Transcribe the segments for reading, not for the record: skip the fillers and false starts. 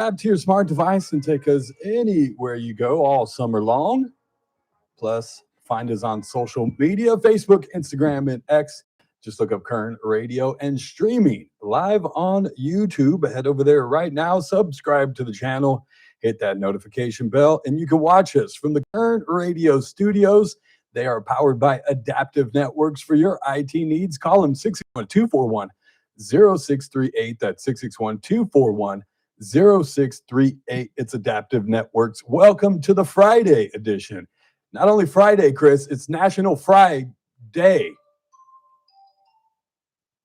App to your smart device and take us anywhere you go all summer long. Plus, find us on social media Facebook, Instagram, and X. Just look up Kern Radio and streaming live on YouTube. Head over there right now, subscribe to the channel, hit that notification bell, and you can watch us from the Kern Radio studios. They are powered by Adaptive Networks for your IT needs. Call them 661-241-0638. That's 661-241-0638. It's Adaptive Networks. Welcome to the Friday edition. Not only Friday, Chris, it's National Fry Day.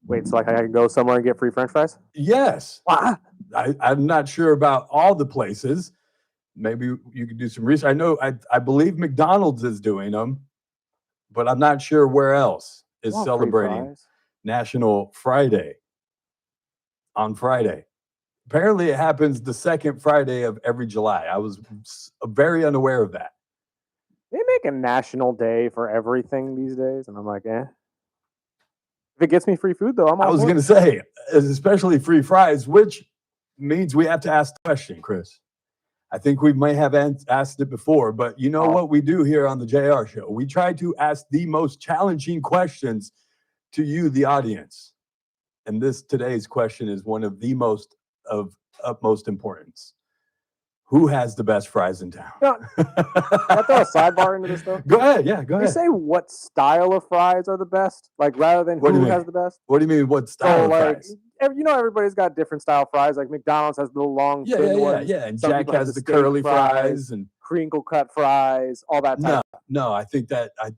Wait, so like I can go somewhere and get free French fries? Yes. I'm not sure about all the places. Maybe you could do some research. I believe McDonald's is doing them, but I'm not sure where else is celebrating National Friday on Friday. Apparently, it happens the second Friday of every July. I was very unaware of that. They make a national day for everything these days, and I'm like, eh. If it gets me free food, though, I'm all I was going to say, especially free fries, which means we have to ask the question, Chris. I think we may have asked it before, but you know what we do here on the JR Show? We try to ask the most challenging questions to you, the audience. And today's question is one of the most of utmost importance. Who has the best fries in town? Can I throw a sidebar into this, though? Go ahead. Yeah, go ahead. You say what style of fries are the best? Like, rather than who has the best? What do you mean, what style of fries? Everybody's got different style fries. Like, McDonald's has the long thin ones. Yeah. And Jack has the curly fries and crinkle cut fries, all that type. No, I think a fry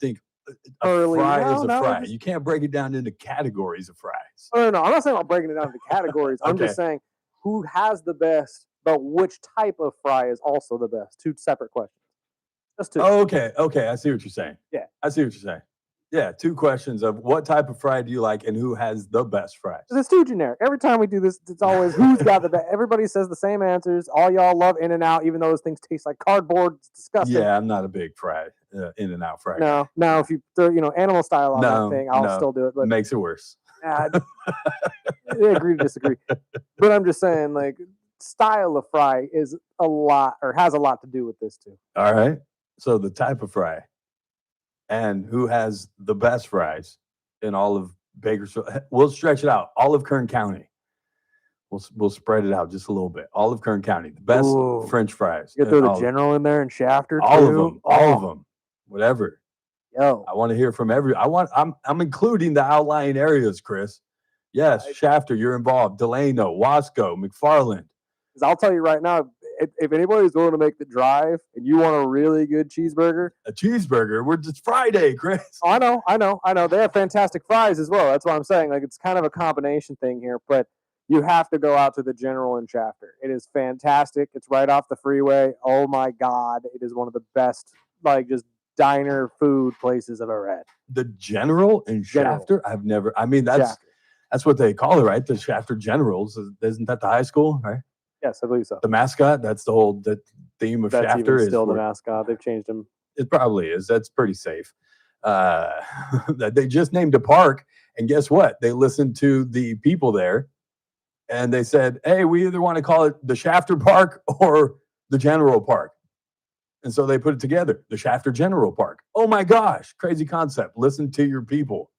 is a fry. You can't break it down into categories of fries. No. I'm not saying I'm breaking it down into categories. I'm just saying who has the best, but which type of fry is also the best. Two separate questions. Just two. Oh, okay. I see what you're saying. Yeah. I see what you're saying. Yeah, two questions of what type of fry do you like and who has the best fries? It's too generic. Every time we do this, it's always who's got the best. Everybody says the same answers. All y'all love In-N-Out, even though those things taste like cardboard. It's disgusting. Yeah, I'm not a big In-N-Out fry. No, now if you throw animal style on that thing, I'll still do it. But it makes it worse. I agree to disagree. But I'm just saying, like, style of fry is a lot, or has a lot to do with this too. All right. So the type of fry and who has the best fries in all of Bakersfield. We'll stretch it out. All of Kern County. We'll spread it out just a little bit. All of Kern County. The best French fries. You throw the General in there and Shafter too. All of them. Whatever. Yo. I want to hear from I'm including the outlying areas, Chris. Yes, Shafter, you're involved. Delano, Wasco, McFarland. Because I'll tell you right now, if anybody's willing to make the drive and you want a really good cheeseburger. It's Friday, Chris. Oh, I know. They have fantastic fries as well. That's what I'm saying. Like, it's kind of a combination thing here, but you have to go out to the General in Shafter. It is fantastic. It's right off the freeway. Oh my God. It is one of the best, like, just diner food places I've ever had. The General in Shafter? I've never, that's what they call it, right? The Shafter Generals. Isn't that the high school, right? Yes, I believe so. The mascot, that's the theme of Shafter. That's still the mascot. They've changed him. It probably is. That's pretty safe. They just named a park, and guess what? They listened to the people there, and they said, hey, we either want to call it the Shafter Park or the General Park. And so they put it together, the Shafter General Park. Oh my gosh, crazy concept. Listen to your people.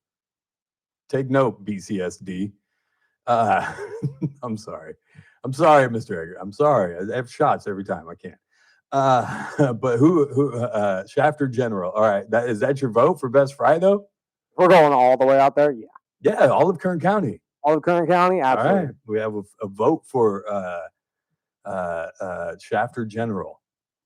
Take note, BCSD. I'm sorry, Mr. Egger. I'm sorry. I have shots every time. I can't. But who? Shafter General. All right. Is that your vote for best fry though? We're going all the way out there. Yeah. Yeah. All of Kern County. All of Kern County. Absolutely. All right. We have a vote for Shafter General.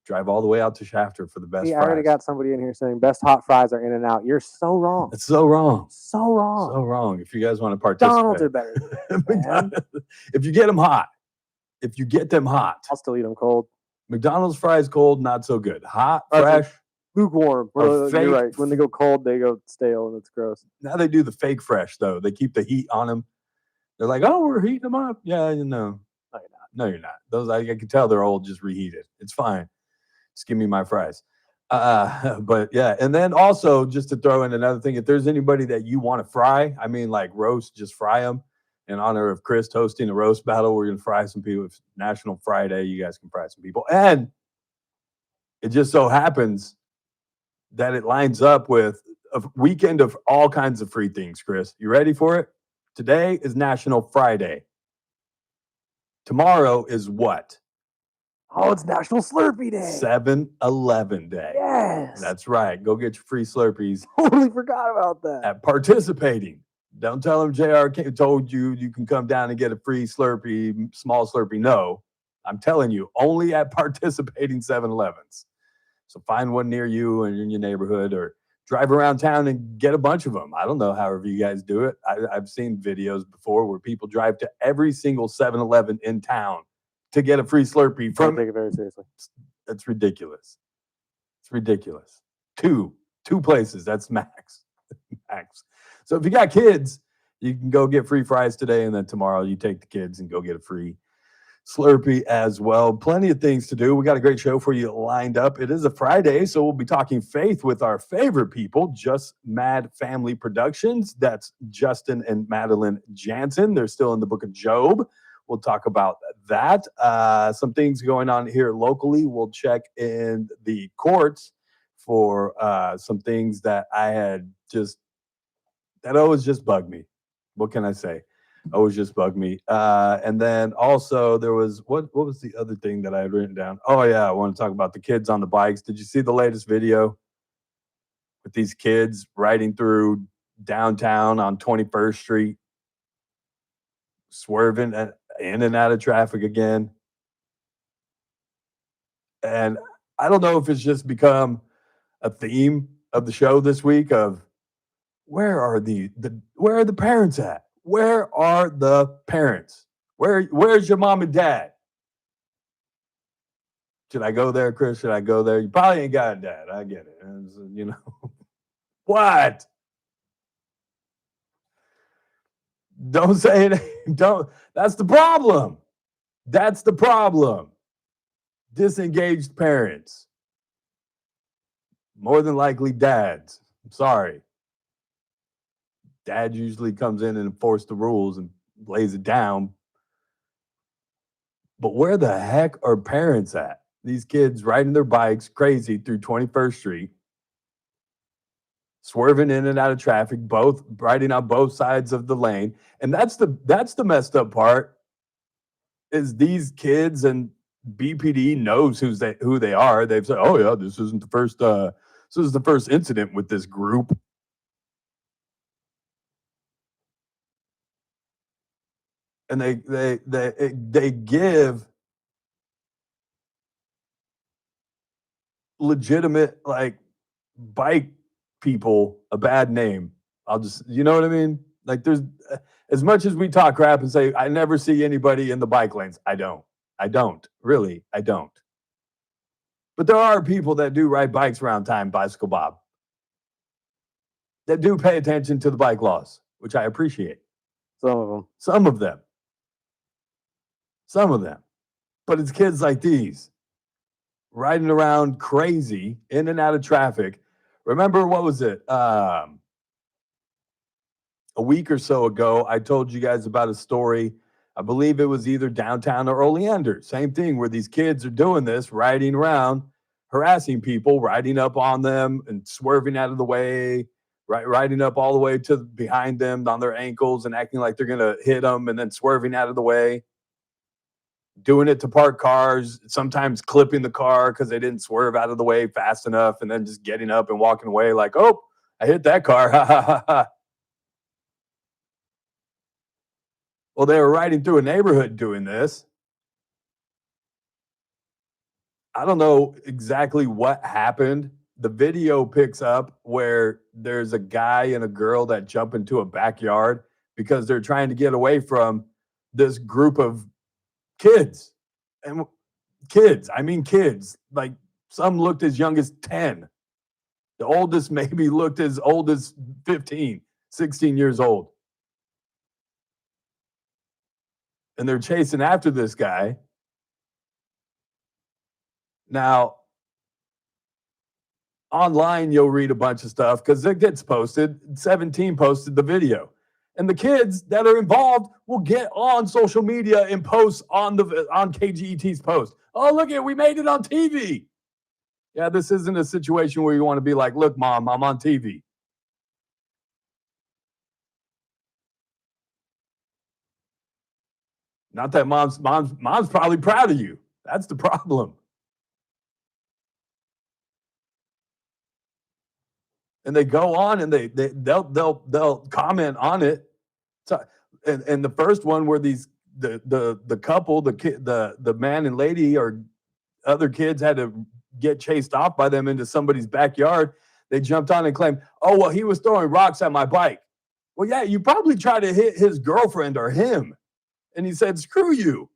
Drive all the way out to Shafter for the best fries. I already got somebody in here saying best hot fries are In-N-Out. You're so wrong. It's so wrong. So wrong. So wrong. If you guys want to participate. McDonald's are better than that, If you get them hot. I'll still eat them cold. McDonald's fries cold, not so good. Hot, fresh. Lukewarm. You're right. When they go cold, they go stale, and it's gross. Now they do the fake fresh, though. They keep the heat on them. They're like, oh, we're heating them up. Yeah, you know. No, you're not. Those I can tell they're old, just reheated. It's fine. Just give me my fries. But yeah, and then also just to throw in another thing, if there's anybody that you want to fry, I mean like roast, just fry them. in honor of Chris hosting a roast battle. We're going to fry some people. It's National Friday. You guys can fry some people. And it just so happens that it lines up with a weekend of all kinds of free things, Chris. You ready for it? Today is National Friday. Tomorrow is what? Oh, it's National Slurpee Day. 7-Eleven Day. Yes. That's right. Go get your free Slurpees Totally forgot about that. at participating. Don't tell them JR told you you can come down and get a free Slurpee, small Slurpee. No, I'm telling you, only at participating 7-Elevens. So find one near you and in your neighborhood, or drive around town and get a bunch of them. I don't know however you guys do it. I've seen videos before where people drive to every single 7-Eleven in town to get a free Slurpee Don't from. take it very seriously. That's ridiculous. It's ridiculous. Two places. That's max. Max. So if you got kids, you can go get free fries today, and then tomorrow you take the kids and go get a free Slurpee as well. Plenty of things to do. We got a great show for you lined up. It is a Friday, so we'll be talking faith with our favorite people, JustMad Family Productions. That's Justin and Madeline Jansen. They're still in the book of Job. We'll talk about that. Some things going on here locally. We'll check in the courts for some things that that always just bug me. What can I say? Always just bug me. And then also there was, what was the other thing that I had written down? Oh yeah, I want to talk about the kids on the bikes. Did you see the latest video with these kids riding through downtown on 21st Street, swerving in and out of traffic again? And I don't know if it's just become a theme of the show this week of where are the parents at? Where are the parents? Where's your mom and dad? Should I go there, Chris? Should I go there? You probably ain't got a dad. I get it. You know what? Don't say it. Don't. That's the problem. That's the problem. Disengaged parents. More than likely dads. I'm sorry. Dad usually comes in and enforces the rules and lays it down. But where the heck are parents at? These kids riding their bikes crazy through 21st Street, swerving in and out of traffic, both riding on both sides of the lane. And that's the messed up part, is these kids, and BPD knows who they are. They've said, oh yeah, this is the first incident with this group. And they give legitimate, like, bike people a bad name. You know what I mean? Like, there's, as much as we talk crap and say, I never see anybody in the bike lanes. I don't. Really, I don't. But there are people that do ride bikes around time, Bicycle Bob, that do pay attention to the bike laws, which I appreciate. Some of them. But it's kids like these riding around crazy in and out of traffic. Remember, what was it? A week or so ago, I told you guys about a story. I believe it was either downtown or Oleander. Same thing, where these kids are doing this, riding around, harassing people, riding up on them and swerving out of the way, riding up all the way to behind them on their ankles and acting like they're going to hit them, and then swerving out of the way. Doing it to park cars, sometimes clipping the car because they didn't swerve out of the way fast enough, and then just getting up and walking away like, oh, I hit that car. Ha, ha, ha, ha. Well, they were riding through a neighborhood doing this. I don't know exactly what happened. The video picks up where there's a guy and a girl that jump into a backyard because they're trying to get away from this group of kids. And kids, like, some looked as young as 10. The oldest maybe looked as old as 15, 16 years old. And they're chasing after this guy. Now, online, you'll read a bunch of stuff because it gets posted. 17 posted the video. And the kids that are involved will get on social media and post on KGET's post. Oh, look at, we made it on TV. Yeah, this isn't a situation where you want to be like, look, Mom, I'm on TV. Not that mom's probably proud of you. That's the problem. And they go on and they'll comment on it. So, and the first one where the couple, the man and lady or other kids had to get chased off by them into somebody's backyard. They jumped on and claimed, oh, well, he was throwing rocks at my bike. Well, yeah, you probably tried to hit his girlfriend or him. And he said, screw you.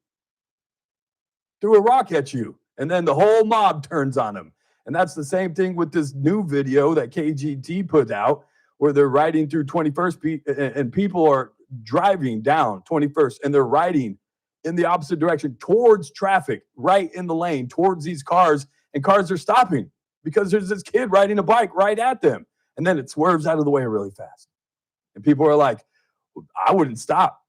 Threw a rock at you. And then the whole mob turns on him. And that's the same thing with this new video that KGT put out where they're riding through 21st and people are driving down 21st and they're riding in the opposite direction towards traffic, right in the lane, towards these cars, and cars are stopping because there's this kid riding a bike right at them. And then it swerves out of the way really fast. And people are like, I wouldn't stop.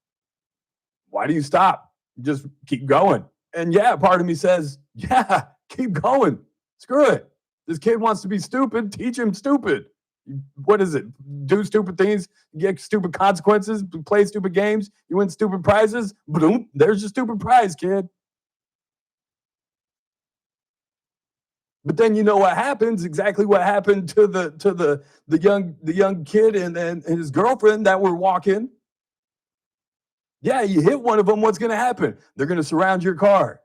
Why do you stop? Just keep going. And yeah, part of me says, yeah, keep going. Screw it. This kid wants to be stupid. Teach him stupid. What is it? Do stupid things, get stupid consequences, play stupid games, you win stupid prizes. Boom, there's your stupid prize, kid. But then you know what happens, exactly what happened to the young kid and his girlfriend that were walking. Yeah, you hit one of them, what's going to happen? They're going to surround your car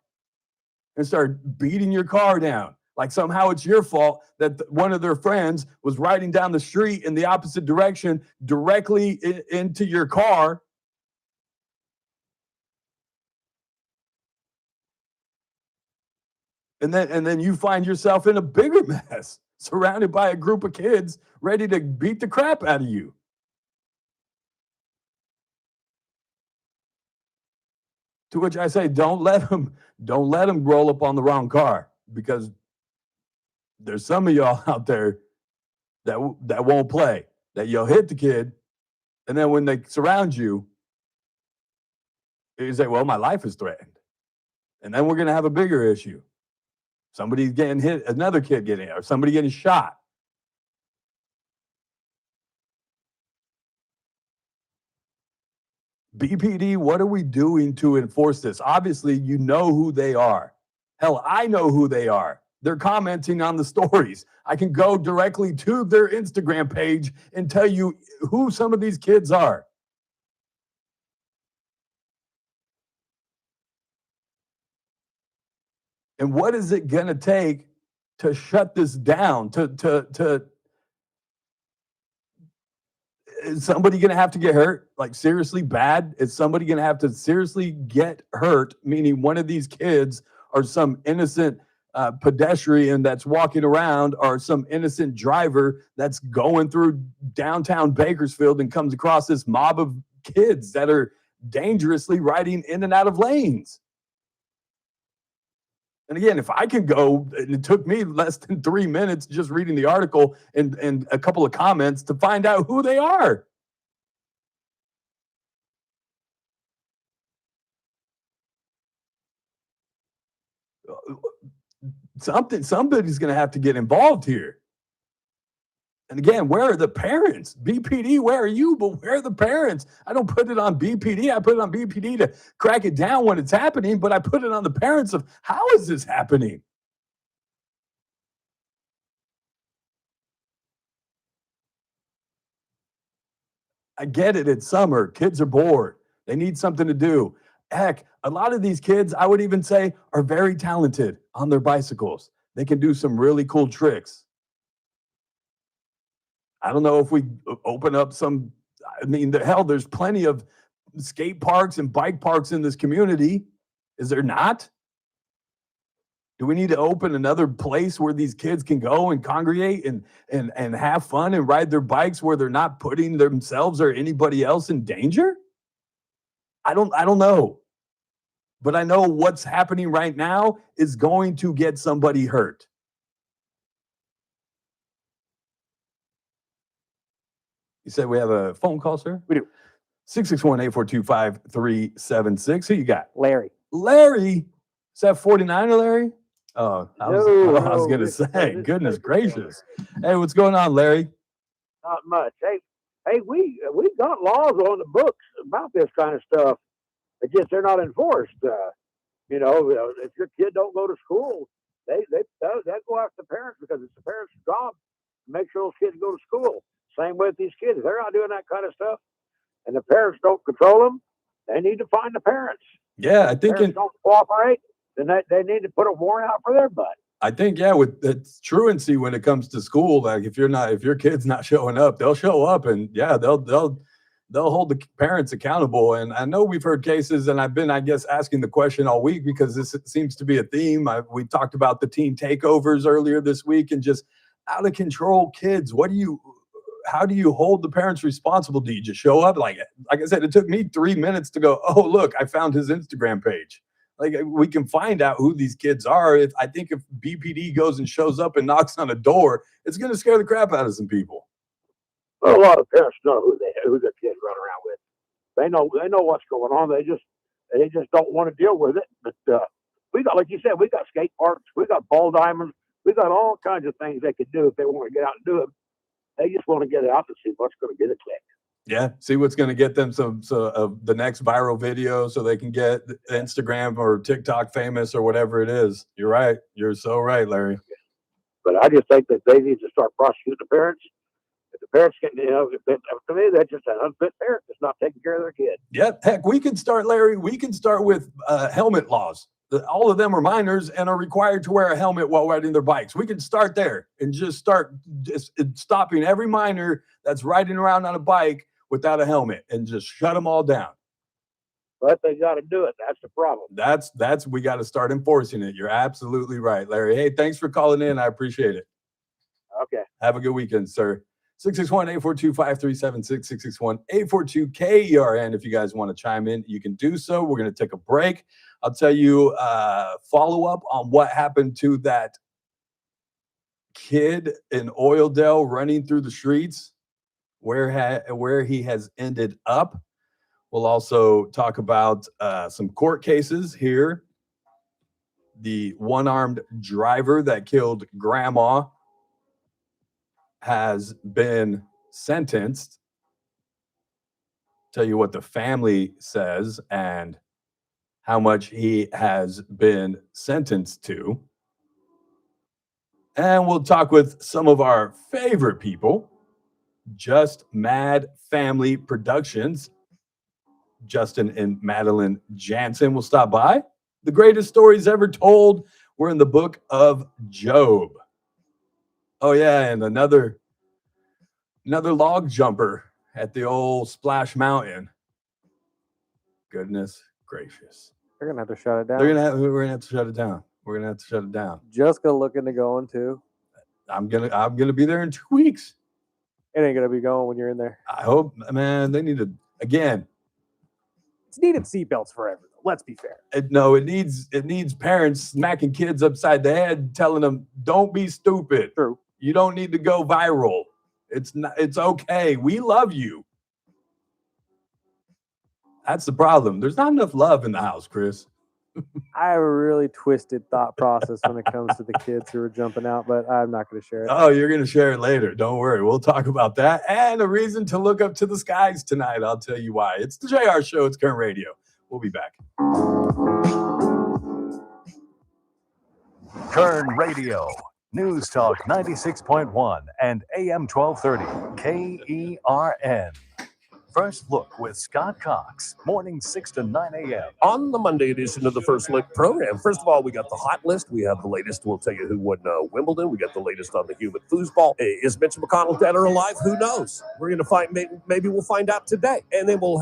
and start beating your car down. Like somehow it's your fault that one of their friends was riding down the street in the opposite direction directly into your car. And then you find yourself in a bigger mess, surrounded by a group of kids ready to beat the crap out of you. To which I say, don't let them roll up on the wrong car, because there's some of y'all out there that won't play, that you'll hit the kid, and then when they surround you, you say, well, my life is threatened. And then we're going to have a bigger issue. Somebody's getting hit, another kid getting hit, or somebody getting shot. BPD, what are we doing to enforce this? Obviously, you know who they are. Hell, I know who they are. They're commenting on the stories. I can go directly to their Instagram page and tell you who some of these kids are. And what is it going to take to shut this down? Is somebody going to have to get hurt? Like seriously bad? Is somebody going to have to seriously get hurt? Meaning one of these kids or some innocent pedestrian that's walking around, or some innocent driver that's going through downtown Bakersfield and comes across this mob of kids that are dangerously riding in and out of lanes. And again, if I can go, and it took me less than 3 minutes just reading the article and a couple of comments to find out who they are. Somebody's going to have to get involved here. And again, where are the parents? BPD, where are you? But where are the parents? I don't put it on BPD. I put it on BPD to crack it down when it's happening, but I put it on the parents of how is this happening? I get it. It's summer. Kids are bored. They need something to do. Heck, a lot of these kids, I would even say, are very talented on their bicycles. They can do some really cool tricks. I don't know if we open up some, I mean, there's plenty of skate parks and bike parks in this community. Is there not? Do we need to open another place where these kids can go and congregate and have fun and ride their bikes where they're not putting themselves or anybody else in danger? I don't know. But I know what's happening right now is going to get somebody hurt. You said we have a phone call, sir? We do. 661-842-5376. Who you got? Larry. Larry. Is that 49er Larry? Oh, I was No, going to this say, is goodness Bakersfield. gracious. Hey, what's going on, Larry? Not much. Hey, we got laws on the books about this kind of stuff. It's just they're not enforced. If your kid don't go to school, they go after the parents because it's the parents' job to make sure those kids go to school. Same with these kids. If they're not doing that kind of stuff, and the parents don't control them, they need to find the parents. Yeah, I think Parents don't cooperate, then they need to put a warrant out for their butt. I think, yeah, with the truancy when it comes to school, like if your kid's not showing up, they'll show up and yeah, they'll hold the parents accountable. And I know we've heard cases, and I've been, I guess, asking the question all week because this seems to be a theme. We talked about the teen takeovers earlier this week and just out of control kids. How do you hold the parents responsible? Do you just show up? Like I said, it took me 3 minutes to go, oh, look, I found his Instagram page. Like we can find out who these kids are. I think if BPD goes and shows up and knocks on a door, it's going to scare the crap out of some people. Well, a lot of parents know who their kids run around with. They know what's going on. They just don't want to deal with it. But we got, like you said, we got skate parks, we got ball diamonds, we got all kinds of things they could do if they want to get out and do it. They just want to get it out to see what's going to get a click. Yeah, see what's going to get them some of the next viral video so they can get Instagram or TikTok famous or whatever it is. You're right. You're so right, Larry. But I just think that they need to start prosecuting the parents. If the parents can, to me, that's just an unfit parent that's not taking care of their kid. Yeah, heck, we can start, Larry. We can start with helmet laws. All of them are minors and are required to wear a helmet while riding their bikes. We can start there and just start stopping every minor that's riding around on a bike without a helmet and just shut them all down. But they got to do it. That's the problem. We got to start enforcing it. You're absolutely right, Larry. Hey, thanks for calling in. I appreciate it. Okay. Have a good weekend, sir. 661-842-5376, 661-842-KERN. If you guys want to chime in, you can do so. We're going to take a break. I'll tell you follow up on what happened to that kid in Oildale running through the streets, where he has ended up. We'll also talk about some court cases here. The one-armed driver that killed grandma has been sentenced. Tell you what the family says and how much he has been sentenced to. And we'll talk with some of our favorite people. JustMad Family Productions. Justin and Madeline Jansen will stop by. The greatest stories ever told were in the book of Job. Oh, yeah, and another log jumper at the old Splash Mountain. Goodness gracious. They're going to have to shut it down. We're gonna have to shut it down. We're going to have to shut it down. Jessica looking to go in too. I'm gonna be there in 2 weeks. It ain't going to be going when you're in there. I hope, man, they need to, again. It's needed seatbelts for everyone. Let's be fair. It needs parents smacking kids upside the head, telling them, don't be stupid. True. You don't need to go viral. It's okay. We love you. That's the problem. There's not enough love in the house, Chris. I have a really twisted thought process when it comes to the kids who are jumping out, but I'm not going to share it. Oh, you're going to share it later. Don't worry. We'll talk about that. And a reason to look up to the skies tonight. I'll tell you why. It's the JR Show. It's Kern Radio. We'll be back. Kern Radio. News Talk 96.1 and AM 1230. KERN. First Look with Scott Cox. Mornings 6 to 9 a.m. On the Monday edition of the First Look program, first of all, we got the hot list. We have the latest. We'll tell you who won Wimbledon. We got the latest on the human foosball. Is Mitch McConnell dead or alive? Who knows? We're going to find. Maybe we'll find out today. And then we'll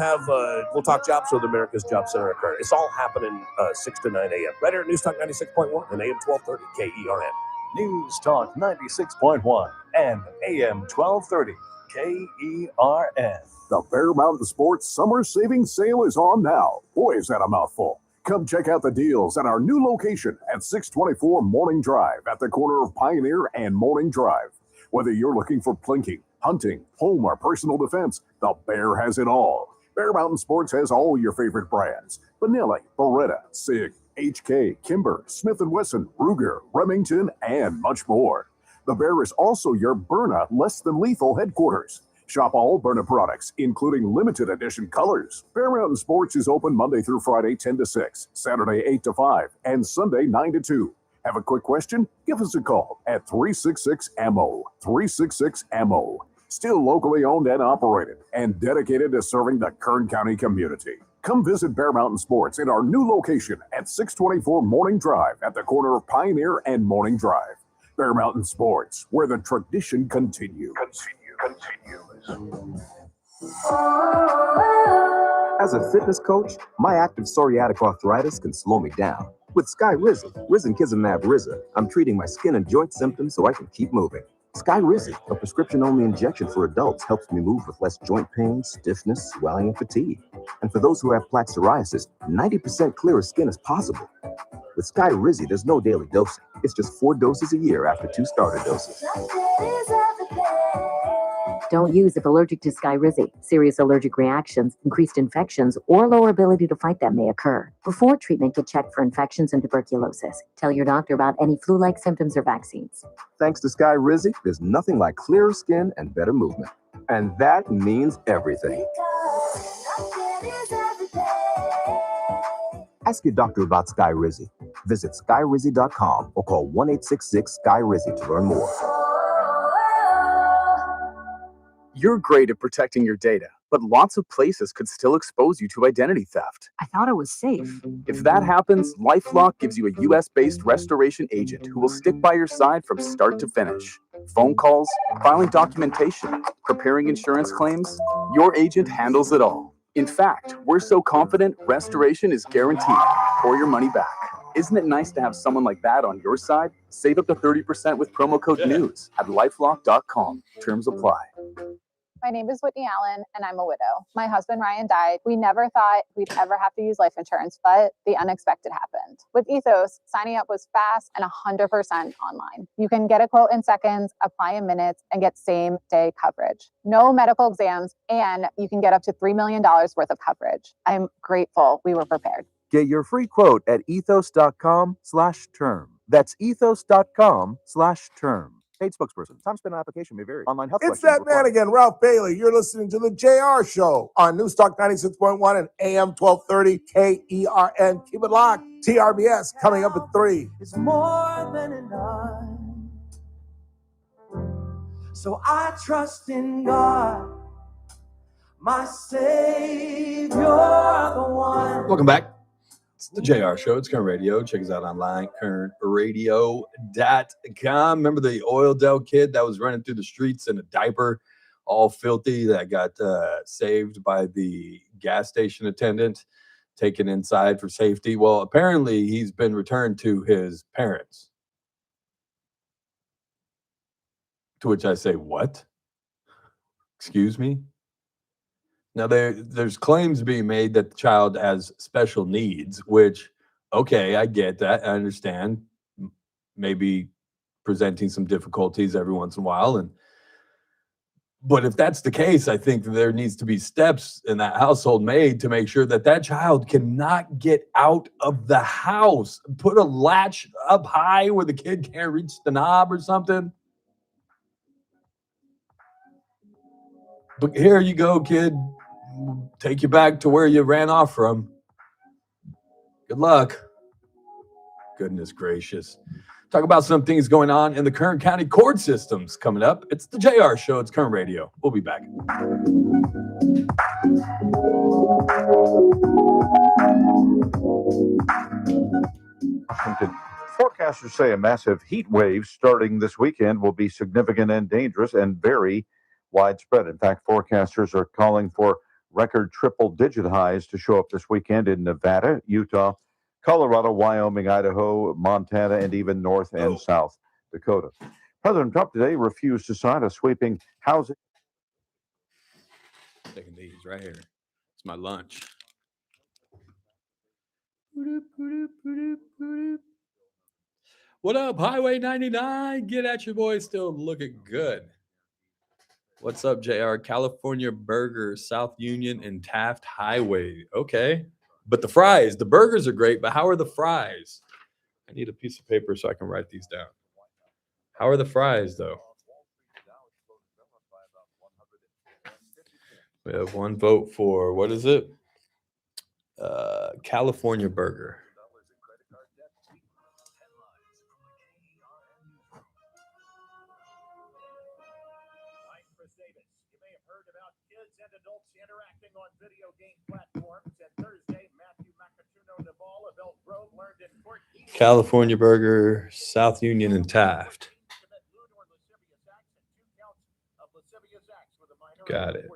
talk jobs with America's Job Center. It's all happening 6 to 9 a.m. Right here at News Talk 96.1 and AM 1230 KERN. News Talk 96.1 and AM 1230 KERN. The Bear Mountain Sports Summer Savings Sale is on now. Boy, is that a mouthful. Come check out the deals at our new location at 624 Morning Drive at the corner of Pioneer and Morning Drive. Whether you're looking for plinking, hunting, home, or personal defense, the Bear has it all. Bear Mountain Sports has all your favorite brands: Benelli, Beretta, Sig, HK, Kimber, Smith & Wesson, Ruger, Remington, and much more. The Bear is also your Byrna less than lethal headquarters. Shop all Byrna products, including limited edition colors. Bear Mountain Sports is open Monday through Friday 10 to 6, Saturday 8 to 5, and Sunday 9 to 2. Have a quick question? Give us a call at 366-AMMO. 366-AMMO. Still locally owned and operated, and dedicated to serving the Kern County community. Come visit Bear Mountain Sports in our new location at 624 Morning Drive at the corner of Pioneer and Morning Drive. Bear Mountain Sports, where the tradition continues. As a fitness coach, my active psoriatic arthritis can slow me down. With Skyrizi, Risankizumab Riza, I'm treating my skin and joint symptoms so I can keep moving. Skyrizi, a prescription-only injection for adults, helps me move with less joint pain, stiffness, swelling, and fatigue. And for those who have plaque psoriasis, 90% clearer skin is possible. With Skyrizi, there's no daily dosing. It's just 4 doses a year after 2 starter doses. Don't use if allergic to Skyrizi. Serious allergic reactions, increased infections, or lower ability to fight them may occur. Before treatment, get checked for infections and tuberculosis. Tell your doctor about any flu-like symptoms or vaccines. Thanks to Skyrizi, there's nothing like clearer skin and better movement. And that means everything. Ask your doctor about Skyrizi. Visit skyrizi.com or call 1-866-SKY-RIZI to learn more. You're great at protecting your data, but lots of places could still expose you to identity theft. I thought it was safe. If that happens, LifeLock gives you a US-based restoration agent who will stick by your side from start to finish. Phone calls, filing documentation, preparing insurance claims, your agent handles it all. In fact, we're so confident restoration is guaranteed or your money back. Isn't it nice to have someone like that on your side? Save up to 30% with promo code NEWS at lifelock.com. Terms apply. My name is Whitney Allen, and I'm a widow. My husband, Ryan, died. We never thought we'd ever have to use life insurance, but the unexpected happened. With Ethos, signing up was fast and 100% online. You can get a quote in seconds, apply in minutes, and get same-day coverage. No medical exams, and you can get up to $3 million worth of coverage. I'm grateful we were prepared. Get your free quote at ethos.com/term. That's ethos.com/term. Paid spokesperson. Time spent on application may vary. Online health It's questions that man required. again, Ralph Bailey. You're listening to the JR Show on News Talk 96.1 and AM 1230 KERN. Keep it locked. TRBS coming up at 3. It's more than enough. So I trust in God, my Savior, the one. Welcome back. It's the JR Show. It's Kern Radio. Check us out online, kernradio.com. Remember the Oildale kid that was running through the streets in a diaper, all filthy, that got saved by the gas station attendant, taken inside for safety? Well, apparently he's been returned to his parents. To which I say, what? Excuse me? Now, there's claims being made that the child has special needs, which, okay, I get that. I understand maybe presenting some difficulties every once in a while. But if that's the case, I think there needs to be steps in that household made to make sure that that child cannot get out of the house. Put a latch up high where the kid can't reach the knob or something. But here you go, kid. Take you back to where you ran off from. Good luck. Goodness gracious. Talk about some things going on in the Kern County court systems coming up. It's the JR Show. It's Kern Radio. We'll be back. Forecasters say a massive heat wave starting this weekend will be significant and dangerous and very widespread. In fact, forecasters are calling for record triple-digit highs to show up this weekend in Nevada, Utah, Colorado, Wyoming, Idaho, Montana, and even North and South Dakota. President Trump today refused to sign a sweeping housing. Taking these right here. It's my lunch. What up, Highway 99? Get at your boy, still looking good. What's up, JR? California Burger, South Union and Taft Highway. Okay. But the fries, the burgers are great, but how are the fries? I need a piece of paper so I can write these down. How are the fries, though? We have one vote for, what is it? California Burger. California Burger, South Union and Taft. Got it.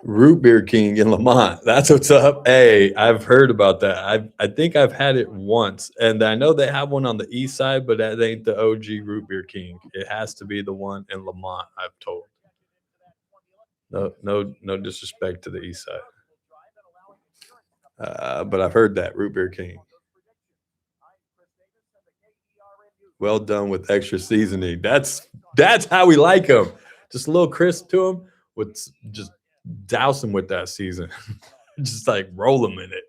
Root Beer King in Lamont. That's what's up. Hey, I've heard about that. I think I've had it once, and I know they have one on the east side, but that ain't the OG Root Beer King. It has to be the one in Lamont, I've told. No disrespect to the east side. But I've heard that Root Beer King. Well done with extra seasoning. That's how we like them. Just a little crisp to them. With just douse them with that season. Just like roll them in it.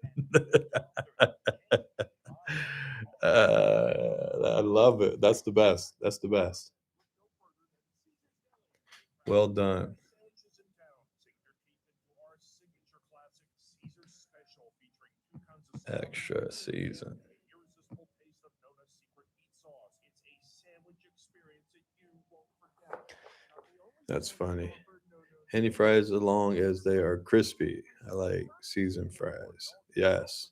I love it. That's the best. That's the best. Well done. Extra season. That's funny. Any fries as long as they are crispy. I like seasoned fries. Yes.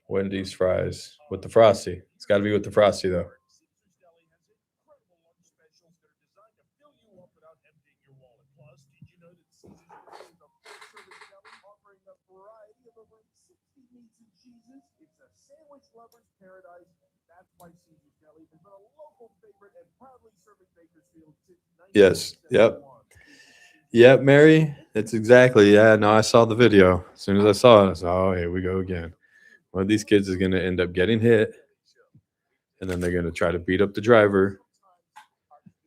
Wendy's fries with the frosty. It's got to be with the frosty though. Yes. Yep. Yep, Mary. That's exactly. Yeah. No, I saw the video. As soon as I saw it, I said, "Oh, here we go again." One of these kids is going to end up getting hit, and then they're going to try to beat up the driver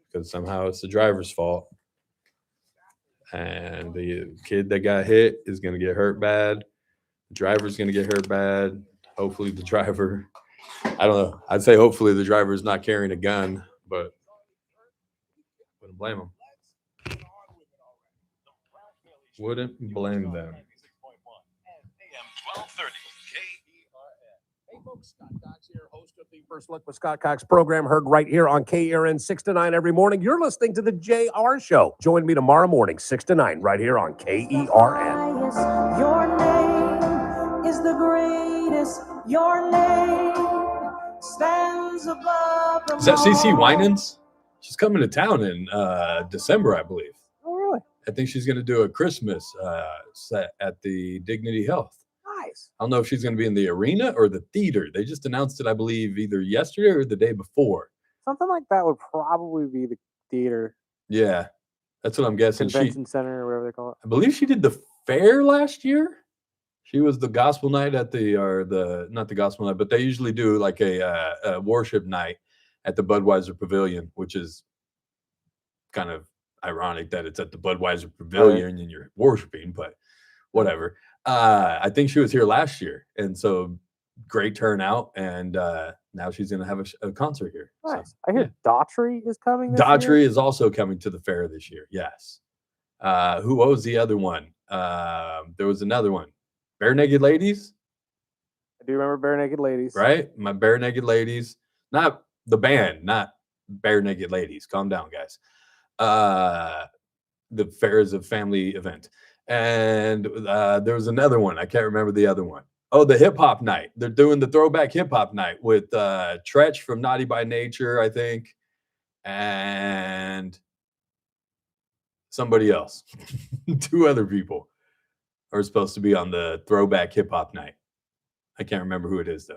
because somehow it's the driver's fault. And the kid that got hit is going to get hurt bad. The driver's going to get hurt bad. Hopefully, the driver. I don't know. I'd say hopefully the driver is not carrying a gun, but wouldn't blame him. Wouldn't blame them. Hey folks, Scott Cox here, host of the First Look with Scott Cox program, heard right here on KRN 6 to 9 every morning. You're listening to the JR Show. Join me tomorrow morning, 6 to 9, right here on KERN. Your name is the greatest. Your name stands above them Is that CC all. Winans? She's coming to town in December, I believe. Oh, really? I think she's going to do a Christmas set at the Dignity Health. Nice. I don't know if she's going to be in the arena or the theater. They just announced it, I believe, either yesterday or the day before. Something like that would probably be the theater. Yeah, that's what I'm guessing. Convention center or whatever they call it. I believe she did the fair last year. She was the gospel night at not the gospel night, but they usually do like a worship night at the Budweiser Pavilion, which is kind of ironic that it's at the Budweiser Pavilion and you're worshiping, but whatever. I think she was here last year, and so great turnout, and now she's going to have a concert here. Nice. So, I hear Daughtry is coming this Daughtry year. is also coming to the fair this year. Yes. Who was the other one? There was another one. Bare Naked Ladies. I do remember Bare Naked Ladies. Right? My Bare Naked Ladies. Not the band, not Bare Naked Ladies. Calm down, guys. The fair is a family event. And there was another one. I can't remember the other one. Oh, the hip hop night. They're doing the throwback hip hop night with Tretch from Naughty by Nature, I think, and somebody else. 2 other people are supposed to be on the throwback hip hop night. I can't remember who it is though.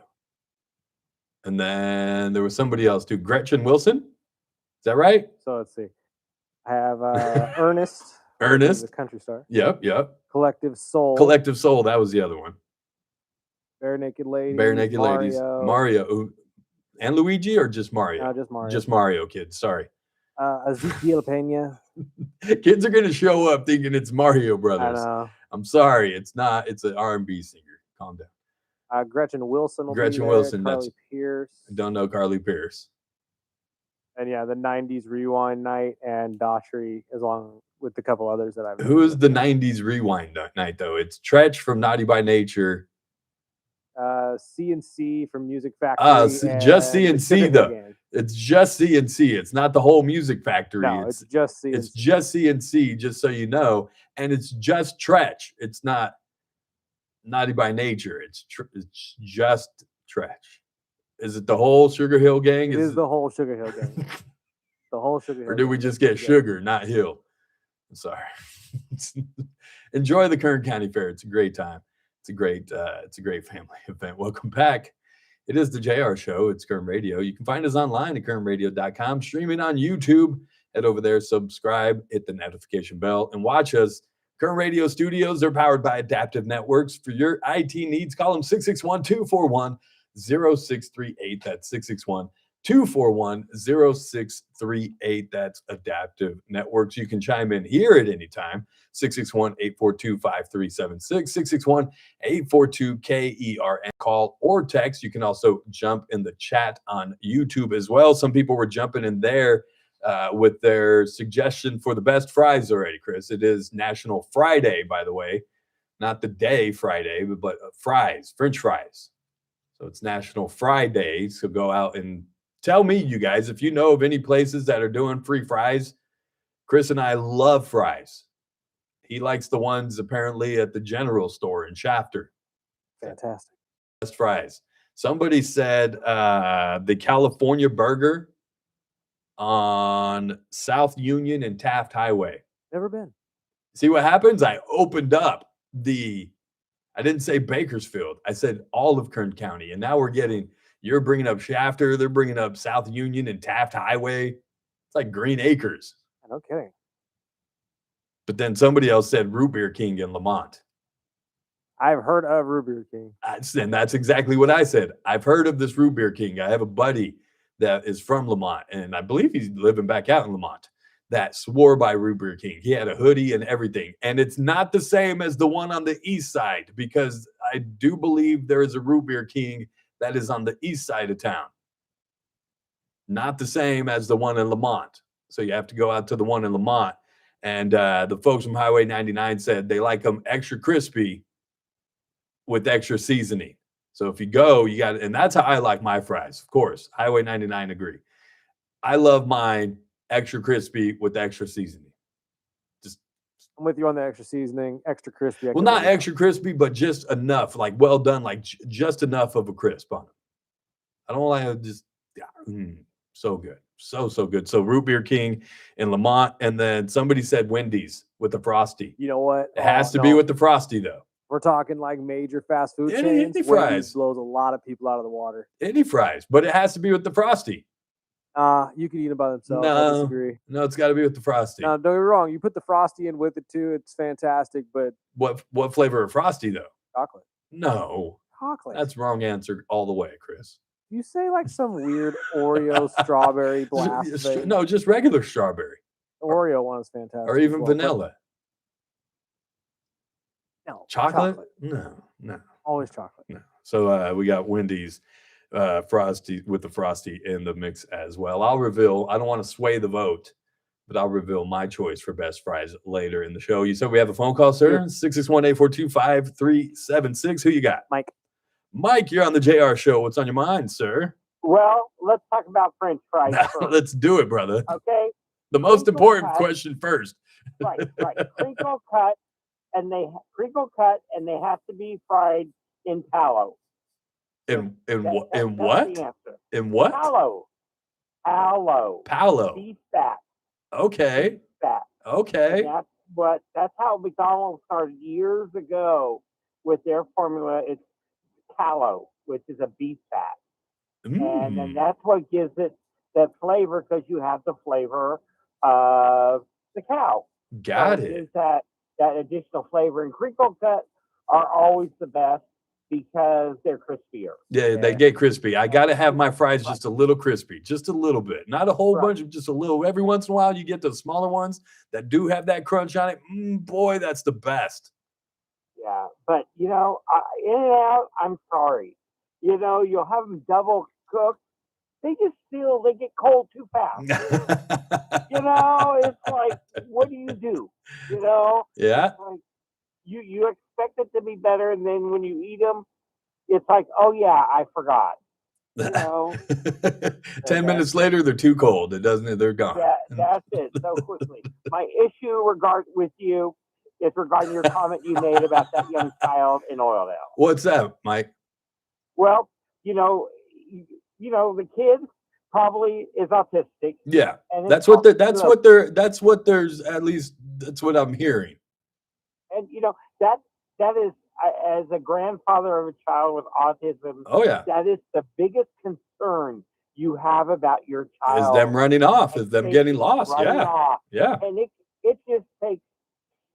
And then there was somebody else too. Gretchen Wilson. Is that right? So let's see. I have Ernest. Ernest. The country star. Yep. Collective Soul. Collective Soul. That was the other one. Bare Naked Ladies. Bare Naked Ladies. Mario. Mario. And Luigi or just Mario? No, just Mario. Just Mario, kids. Sorry. Ezekiel Pena. Kids are going to show up thinking it's Mario Brothers. I know. I'm sorry. It's not. It's an R&B singer. Calm down. Gretchen Wilson will Gretchen be there. Wilson, Carly Pierce. I don't know Carly Pierce. And yeah, the 90s Rewind Night and Daughtry, along with a couple others that I've. Who's the 90s Rewind Night, though? It's Tretch from Naughty by Nature. CNC from Music Factory. Just CNC, though. It's just CNC. It's not the whole Music Factory. No, it's just CNC. It's just CNC, just so you know. And it's just Tretch. It's not Naughty by Nature. It's just Tretch. Is it the whole Sugar Hill Gang? It is the whole Sugar Hill Gang. The whole Sugar Hill. Or do we just get Sugar, not Hill? I'm sorry. Enjoy the Kern County Fair. It's a great time. It's a great family event. Welcome back. It is the JR Show. It's Kern Radio. You can find us online at kernradio.com, streaming on YouTube. Head over there, subscribe, hit the notification bell, and watch us. Kern Radio Studios are powered by Adaptive Networks. For your IT needs, call them 661-241-0638. That's 661-241-0638. That's Adaptive Networks. You can chime in here at any time. 661-842-5376, 661-842-KERN. Call or text. You can also jump in the chat on YouTube as well. Some people were jumping in there with their suggestion for the best fries already, Chris. It is National Friday, by the way. Not the day Friday, but fries, French fries. So it's National Friday. So go out and tell me, you guys, if you know of any places that are doing free fries. Chris and I love fries. He likes the ones apparently at the general store in Shafter. Fantastic. Best fries. Somebody said the California Burger on South Union and Taft Highway. Never been. See what happens? I opened up I didn't say Bakersfield. I said all of Kern County. And now you're bringing up Shafter. They're bringing up South Union and Taft Highway. It's like Green Acres. No kidding. But then somebody else said Root Beer King in Lamont. I've heard of Root Beer King. And that's exactly what I said. I've heard of this Root Beer King. I have a buddy that is from Lamont, and I believe he's living back out in Lamont, that swore by Root Beer King. He had a hoodie and everything. And it's not the same as the one on the east side, because I do believe there is a Root Beer King that is on the east side of town. Not the same as the one in Lamont. So you have to go out to the one in Lamont. And the folks from Highway 99 said they like them extra crispy with extra seasoning. So if you go, you got, and that's how I like my fries. Of course, Highway 99 agree. I love mine extra crispy with extra seasoning. I'm with you on the extra seasoning, extra crispy. Well, not extra crispy, but just enough, like well done, like just enough of a crisp on it. I don't like it, just so good. So good. So Root Beer King in Lamont, and then somebody said Wendy's with the Frosty. You know what? It has to be with the Frosty, though. We're talking like major fast food chains. Any fries. Wendy's blows a lot of people out of the water. Any fries, but it has to be with the Frosty. You can eat them by themselves. I disagree. No, it's got to be with the Frosty. No, don't get me wrong. You put the Frosty in with it too. It's fantastic. But what flavor of Frosty though? Chocolate. No. Chocolate. That's wrong answer all the way, Chris. You say like some weird Oreo strawberry blast thing. No, just regular strawberry. Oreo one is fantastic. Or even vanilla. No. Chocolate? No. Always chocolate. No. So we got Wendy's Frosty with the Frosty in the mix as well. I don't want to sway the vote, but I'll reveal my choice for best fries later in the show. You said we have a phone call, sir? 661-842-5376. Who you got? Mike, you're on the JR Show. What's on your mind, sir? Well, let's talk about French fries first. Let's do it, brother. Okay. The most important question first. Right. Crinkle cut, and they have to be fried in tallow. In what? In what? Tallow. Beef fat. Okay. Beef fat. Okay. And that's how McDonald's started years ago with their formula. It's tallow, which is a beef fat. And then that's what gives it that flavor, because you have the flavor of the cow. Got so it. Gives that additional flavor. And crinkle cut are always the best. because they're crispier. Yeah, they get crispy. I got to have my fries just a little crispy, just a little bit, not a whole bunch of just a little. Every once in a while, you get the smaller ones that do have that crunch on it. Boy, that's the best. Yeah, but In and Out, I'm sorry. You'll have them double cooked. They get cold too fast. It's like, what do? Yeah. It's like you expect it to be better, and then when you eat them, it's like, oh yeah, I forgot. 10 minutes later, they're too cold. They're gone. Yeah, that's it. So quickly. My issue with you is regarding your comment you made about that young child in Oildale. What's that, Mike? Well, the kid probably is autistic. Yeah, and that's what there's at least that's what I'm hearing. And that is, as a grandfather of a child with autism. Oh yeah, that is the biggest concern you have about your child. Is them running off? Is them getting lost? Yeah, off. Yeah. And it just takes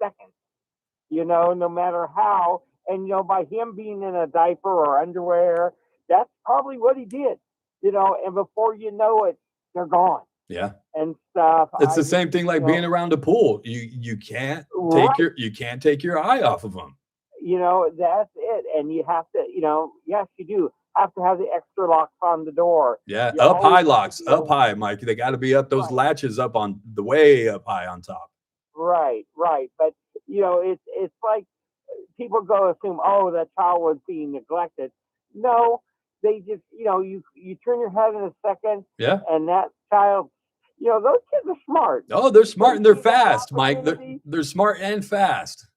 seconds. No matter how. And by him being in a diaper or underwear, that's probably what he did. And before you know it, they're gone. Yeah. And stuff. It's the same thing like being around a pool. You can't take your eye off of them. That's it. And you have to, yes, you do have to have the extra locks on the door. Yeah, up high locks, up high, Mike. They got to be up those latches up on the way up high on top. Right. But it's like people go assume, oh, that child was being neglected. No, they just, you turn your head in a second. Yeah. And that child, those kids are smart. Oh, they're smart and they're fast, Mike. They're smart and fast.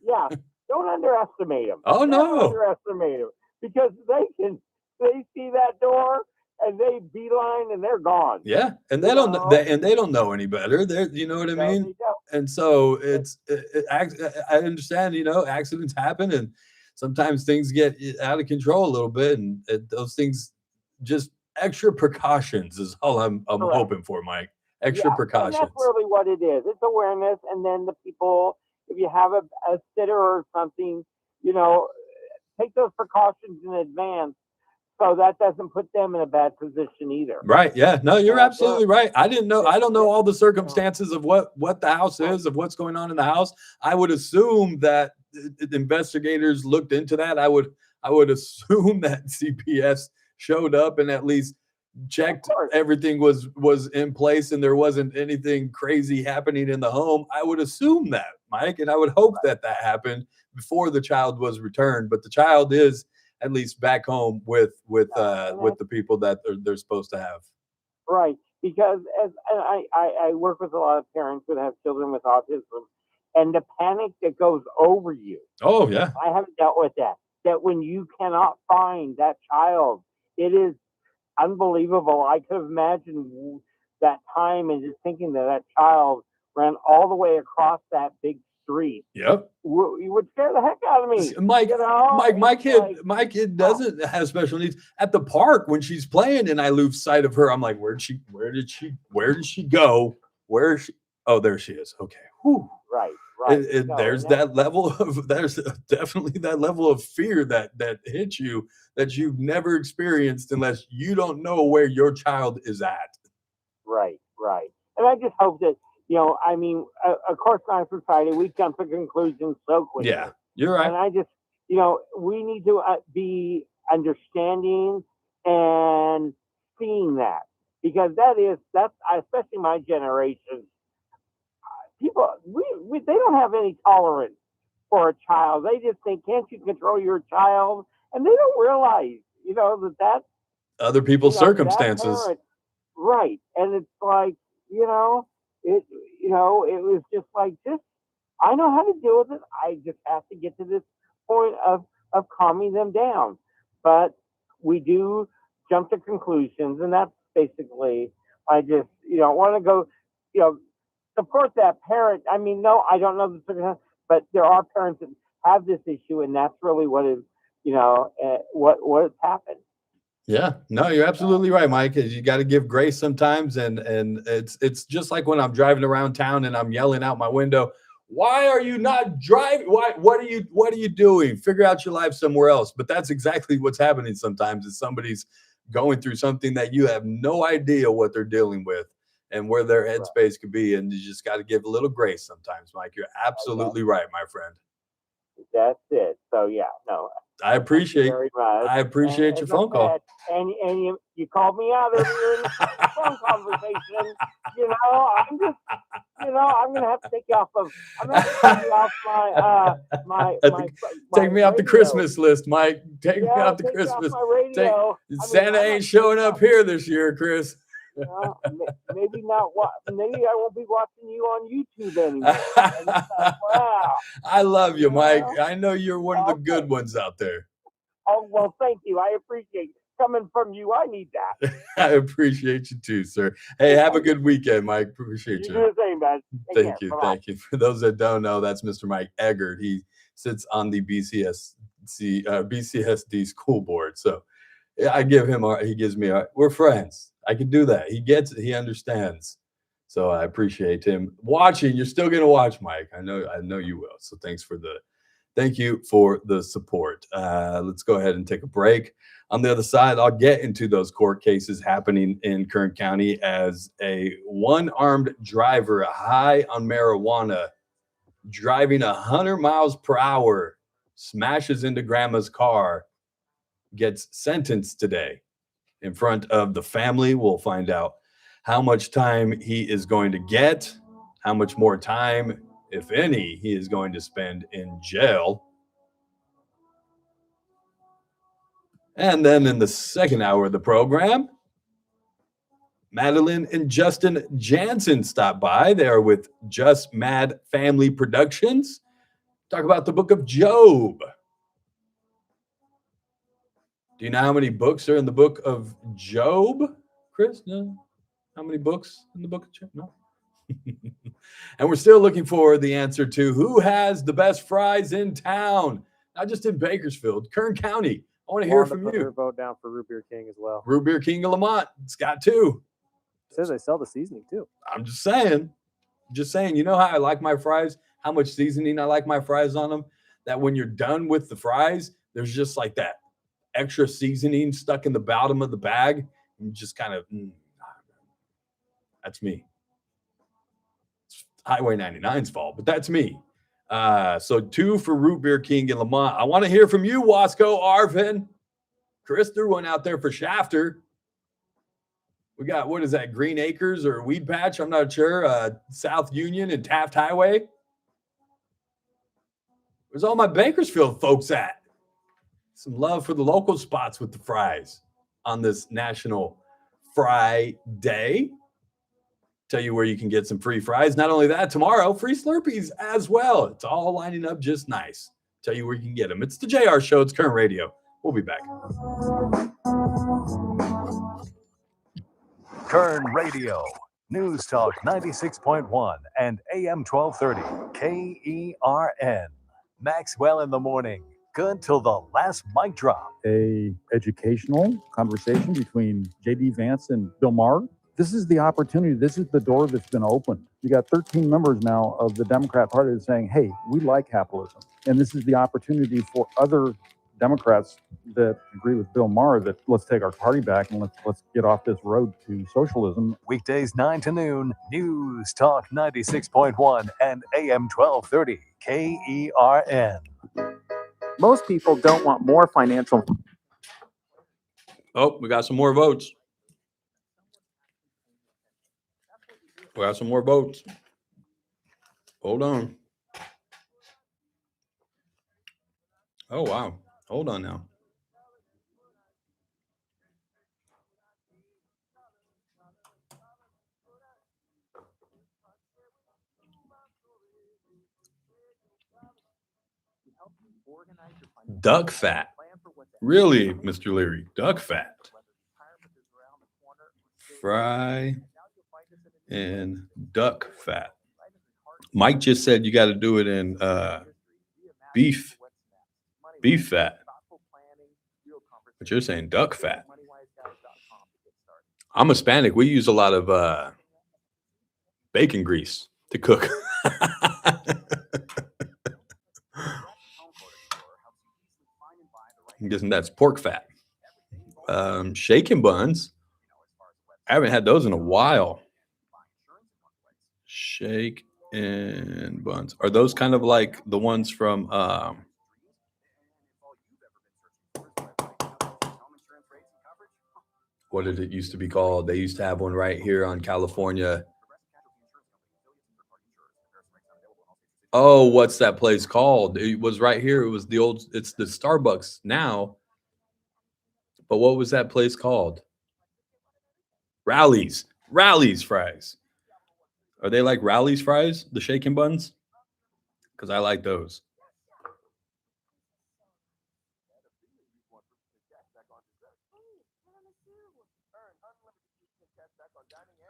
Yeah. Don't underestimate them. Oh, no. Don't underestimate them because they see that door and they beeline and they're gone. Yeah, and they don't know any better. You know what I mean? And so I understand. Accidents happen, and sometimes things get out of control a little bit, and those things, just extra precautions is all I'm hoping for, Mike. Extra precautions. And that's really what it is. It's awareness, and then the people. If you have a sitter or something, take those precautions in advance so that doesn't put them in a bad position either. Right. Yeah. No, you're absolutely right. I don't know all the circumstances of what the house is, of what's going on in the house. I would assume that the investigators looked into that. I would assume that CPS showed up and at least checked everything was in place and there wasn't anything crazy happening in the home. I would assume that, Mike, and I would hope that happened before the child was returned. But the child is at least back home with the people that they're supposed to have. Right, because I work with a lot of parents that have children with autism, and the panic that goes over you. Oh yeah, I haven't dealt with that. That when you cannot find that child, it is unbelievable. I could have imagined that time and just thinking that child ran all the way across that big street. Yep. You would scare the heck out of me. Mike, my kid doesn't have special needs. At the park when she's playing and I lose sight of her, I'm like, where did she go? Where is she? Oh, there she is. Okay. Whew. Right. There's definitely that level of fear that hits you that you've never experienced unless you don't know where your child is at. Right. And I just hope that, of course, in our society, we jump to conclusions so quickly. Yeah, you're right. And I just, we need to be understanding and seeing that because that's especially my generation. People, they don't have any tolerance for a child. They just think, can't you control your child? And they don't realize, that other people's circumstances. Right. And it's like, it was just like, I know how to deal with it. I just have to get to this point of calming them down. But we do jump to conclusions. And that's basically, I just, want to go, support that parent. I mean, no, I don't know the circumstances, but there are parents that have this issue. And that's really what is, what has happened. Yeah, no, you're absolutely right, Mike. You got to give grace sometimes, and it's just like when I'm driving around town and I'm yelling out my window, Why are you not driving? What are you doing? Figure out your life somewhere else. But that's exactly what's happening sometimes is somebody's going through something that you have no idea what they're dealing with and where their headspace could be. And you just got to give a little grace sometimes, Mike. You're absolutely right, my friend. That's it. So yeah, no. I appreciate very much. I appreciate your phone call. And you called me out earlier in the phone conversation. I'm gonna have to take you off of. I'm gonna have to take you off my Take me off the radio. Christmas list, Mike. Take me off the take you Christmas. off my radio. Santa ain't showing up here this year, Chris. Maybe not. Maybe I won't be watching you on YouTube anymore. Wow. I love you, Mike. I know you're one of the good ones out there. Oh well, thank you. I appreciate it. Coming from you, I need that. I appreciate you too, sir. Hey, have a good weekend, Mike. Appreciate you. You do the same, man. Thank you. Thank you. For those that don't know, that's Mr. Mike Eggert. He sits on the BCSD school board. So I give him, he gives me, we're friends. I can do that. He gets it. He understands. So I appreciate him watching. You're still going to watch, Mike. I know you will. So thank you for the support. Let's go ahead and take a break. On the other side, I'll get into those court cases happening in Kern County as a one-armed driver high on marijuana driving 100 miles per hour smashes into grandma's car, gets sentenced today in front of the family. We'll find out how much time he is going to get, how much more time, if any, he is going to spend in jail. And then in the second hour of the program, Madeline and Justin Jansen stop by. They are with JustMad Family Productions. Talk about the book of Job. Do you know how many books are in the book of Job, Chris? No? How many books in the book of Job? No. And we're still looking for the answer to who has the best fries in town, not just in Bakersfield, Kern County. I want to hear from you. Vote down for Root Beer King as well. Root Beer King of Lamont. It's got two. It says they sell the seasoning too. I'm just saying. You know how I like my fries? How much seasoning I like my fries on them? That when you're done with the fries, there's just like that extra seasoning stuck in the bottom of the bag. And just kind of, that's me. It's Highway 99's fault, but that's me. So 2 for Root Beer King in Lamont. I want to hear from you, Wasco, Arvin. Chris threw one out there for Shafter. We got, what is that, Green Acres or Weed Patch? I'm not sure. South Union and Taft Highway. Where's all my Bakersfield folks at? Some love for the local spots with the fries on this National Fry Day. Tell you where you can get some free fries. Not only that, tomorrow, free Slurpees as well. It's all lining up just nice. Tell you where you can get them. It's the JR Show. It's Kern Radio. We'll be back. Kern Radio, News Talk 96.1 and AM 1230, KERN. Maxwell in the morning. Good till the last mic drop. A educational conversation between J.D. Vance and Bill Maher. This is the opportunity. This is the door that's been opened. You got 13 members now of the Democrat Party saying, hey, we like capitalism. And this is the opportunity for other Democrats that agree with Bill Maher that let's take our party back and let's get off this road to socialism. Weekdays 9 to noon, News Talk 96.1 and AM 1230, KERN. Most people don't want more financial. Oh, we got some more votes. We got some more votes. Hold on. Oh, wow. Hold on now. Duck fat. Really, Mr. Leary? Duck fat. Fry and duck fat. Mike just said you got to do it in beef fat. But you're saying duck fat. I'm Hispanic. We use a lot of bacon grease to cook. I'm guessing that's pork fat. Shaken buns. I haven't had those in a while. Shake and buns. Are those kind of like the ones from what did it used to be called? They used to have one right here on California. Oh, what's that place called? It was right here. It was it's the Starbucks now. But what was that place called? Rallies fries. Are they like Rallies fries, the shaken buns? Because I like those.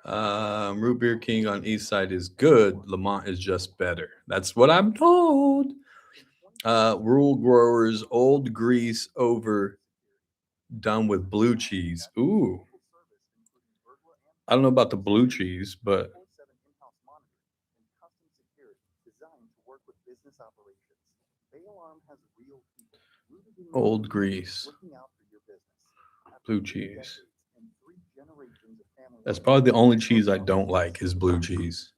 Root Beer King on East Side is good. Lamont is just better. That's what I'm told. Rural Growers, Old Grease over done with blue cheese. Ooh. I don't know about the blue cheese, but Old Grease, blue cheese. That's probably the only cheese I don't like is blue cheese.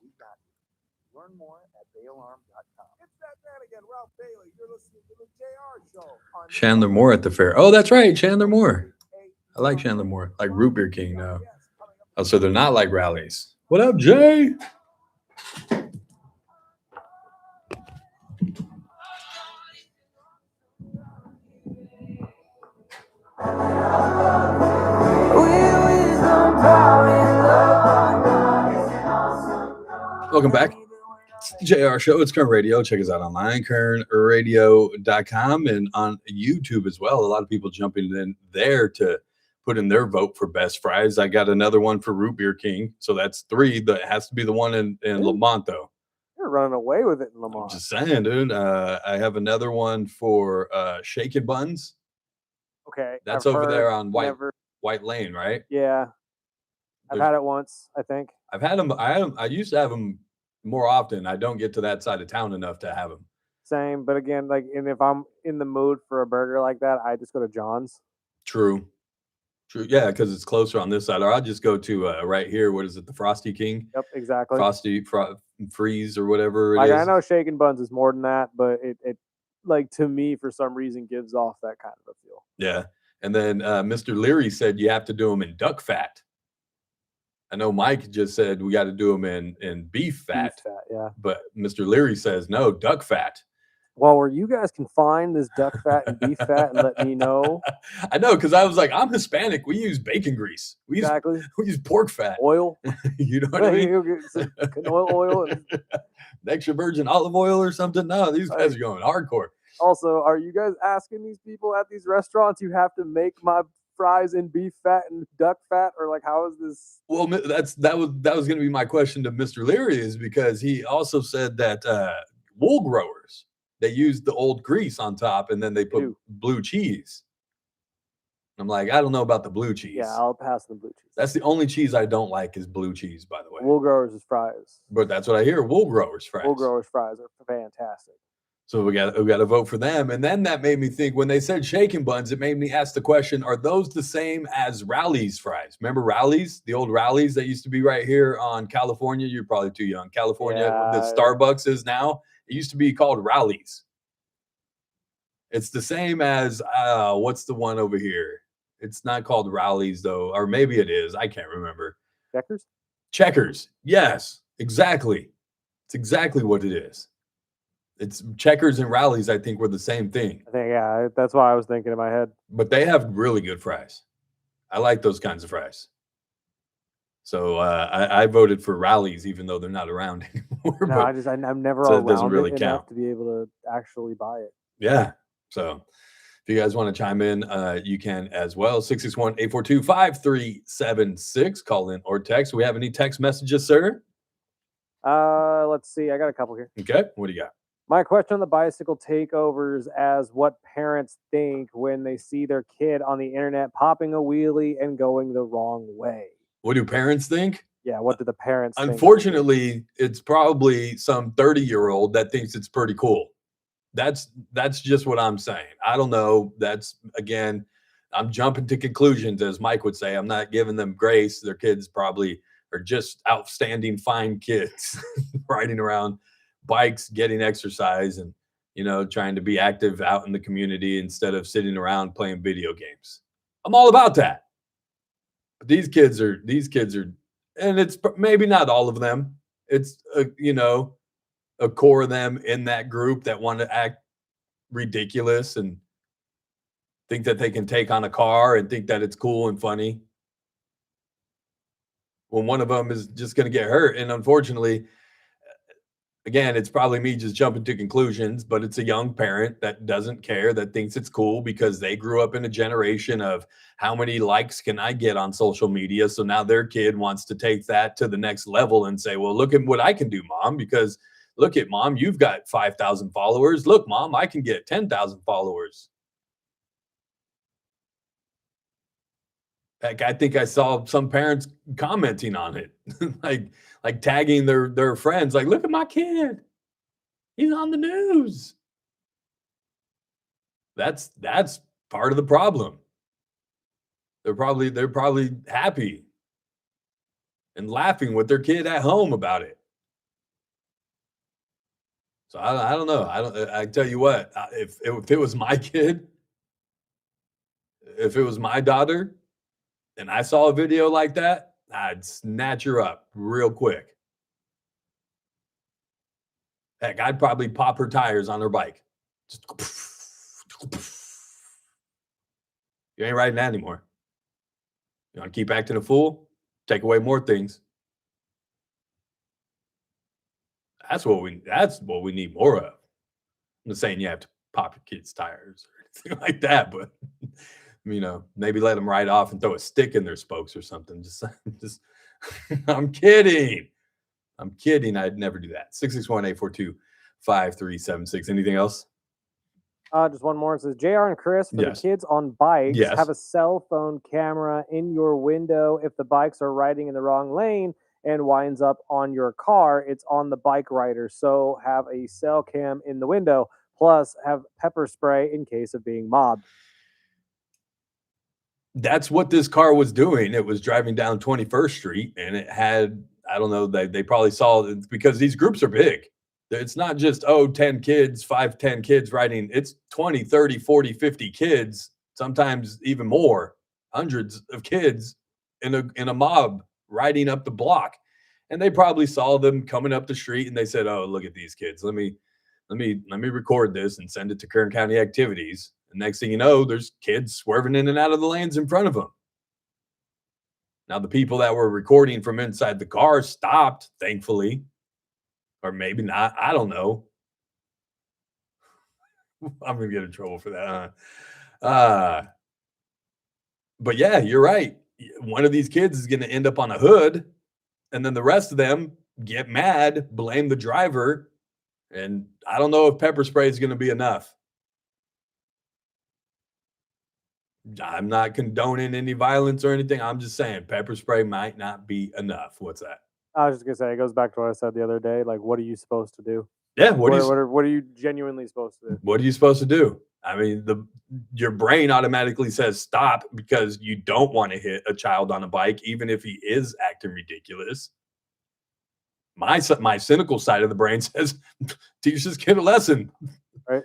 Learn more at bailalarm.com. It's that man again, Ralph Bailey. You're listening to the JR Show. Chandler Moore at the fair. Oh, that's right, Chandler Moore. I like Chandler Moore. Like Root Beer King now. Oh, so they're not like Rallies. What up, Jay? Welcome back. It's the JR Show. It's Kern Radio. Check us out online, kernradio.com, and on YouTube as well. A lot of people jumping in there to put in their vote for best fries. I got another one for Root Beer King. So that's 3. That has to be the one in Lamont, though. You're running away with it in Lamont. Just saying, dude. I have another one for Shaken Buns. Okay. That's over there on White Lane, right? Yeah. I've had it once, I think. I've had them. I used to have them more often. I don't get to that side of town enough to have them. Same, but again, like, and if I'm in the mood for a burger like that, I just go to John's. True. Yeah, because it's closer on this side. Or I'll just go to right here. What is it? The Frosty King? Yep, exactly. Frosty Freeze or whatever it like, is. I know shaken buns is more than that, but it like to me for some reason gives off that kind of a feel. Yeah, and then Mr. Leary said you have to do them in duck fat. I know Mike just said we got to do them in beef fat. Beef fat, yeah. But Mr. Leary says no, duck fat. Well, where you guys can find this duck fat and beef fat and let me know. I know, because I was like, I'm Hispanic. We use bacon grease. We use pork fat. Oil. You know what I mean? You get some canola oil. And... extra virgin olive oil or something. No, these guys are going hardcore. Also, are you guys asking these people at these restaurants, you have to make my fries in beef fat and duck fat, or like how is this? Well, that was going to be my question to Mr. Leary, is because he also said that wool growers, they use the old grease on top and then they put blue cheese. I'm like, I don't know about the blue cheese. Yeah, I'll pass the blue cheese. That's the only cheese I don't like is blue cheese, by the way. Wool growers' fries. But that's what I hear. Wool growers' fries. Wool growers' fries are fantastic. So we got to vote for them. And then that made me think, when they said shaken buns, it made me ask the question, are those the same as Rallies fries? Remember Rallies? The old Rallies that used to be right here on California? You're probably too young. California, the Starbucks is now. It used to be called Rallies. It's the same as, what's the one over here? It's not called Rallies, though. Or maybe it is. I can't remember. Checkers? Checkers. Yes, exactly. It's exactly what it is. It's Checkers and Rallies, I think, were the same thing. I think, yeah, that's why I was thinking in my head. But they have really good fries. I like those kinds of fries. So I voted for Rallies, even though they're not around anymore. No, I'm never so around it doesn't really enough count to be able to actually buy it. Yeah. So if you guys want to chime in, you can as well. 661-842-5376. Call in or text. We have any text messages, sir? Let's see. I got a couple here. Okay. What do you got? My question on the bicycle takeovers as what parents think when they see their kid on the internet popping a wheelie and going the wrong way. What do parents think? Yeah, what do the parents think? Unfortunately, it's probably some 30-year-old that thinks it's pretty cool. That's just what I'm saying. I don't know. That's, again, I'm jumping to conclusions, as Mike would say. I'm not giving them grace. Their kids probably are just outstanding, fine kids riding around bikes, getting exercise, and, you know, trying to be active out in the community instead of sitting around playing video games. I'm all about that. But these kids are, and it's maybe not all of them. It's, you know, a core of them in that group that want to act ridiculous and think that they can take on a car and think that it's cool and funny, when one of them is just going to get hurt. And unfortunately, again, it's probably me just jumping to conclusions, but it's a young parent that doesn't care, that thinks it's cool because they grew up in a generation of how many likes can I get on social media. So now their kid wants to take that to the next level and say, well, look at what I can do, Mom, because look at, Mom, you've got 5,000 followers. Look, Mom, I can get 10,000 followers. Heck, I think I saw some parents commenting on it, like tagging their friends, like, look at my kid. He's on the news. That's part of the problem. They're probably happy and laughing with their kid at home about it. So I don't know. I tell you what, if it was my kid, if it was my daughter, and I saw a video like that, I'd snatch her up real quick. Heck, I'd probably pop her tires on her bike. Just you ain't riding that anymore. You want to keep acting a fool? Take away more things. That's what we need more of. I'm not saying you have to pop your kids' tires or anything like that, but you know, maybe let them ride off and throw a stick in their spokes or something. Just I'm kidding. I'd never do that. 661-842-5376. Anything else? Just one more. It says, JR and Chris, for Yes. the kids on bikes, Yes. have a cell phone camera in your window. If the bikes are riding in the wrong lane and winds up on your car, it's on the bike rider. So have a cell cam in the window. Plus, have pepper spray in case of being mobbed. That's what this car was doing. It was driving down 21st Street, and it had, I don't know, they probably saw it because these groups are big. It's not just, 10 kids, 10 kids riding. It's 20, 30, 40, 50 kids, sometimes even more, hundreds of kids in a mob riding up the block. And they probably saw them coming up the street, and they said, oh, look at these kids. Let me record this and send it to Kern County Activities. And next thing you know, there's kids swerving in and out of the lanes in front of them. Now, the people that were recording from inside the car stopped, thankfully. Or maybe not. I don't know. I'm going to get in trouble for that. But yeah, you're right. One of these kids is going to end up on a hood, and then the rest of them get mad, blame the driver. And I don't know if pepper spray is going to be enough. I'm not condoning any violence or anything. I'm just saying pepper spray might not be enough. What's that? I was just gonna say, it goes back to what I said the other day. Like, what are you supposed to do? Yeah, what are you genuinely supposed to do? What are you supposed to do? I mean, your brain automatically says stop because you don't want to hit a child on a bike, even if he is acting ridiculous. My cynical side of the brain says teach this kid a lesson. Right?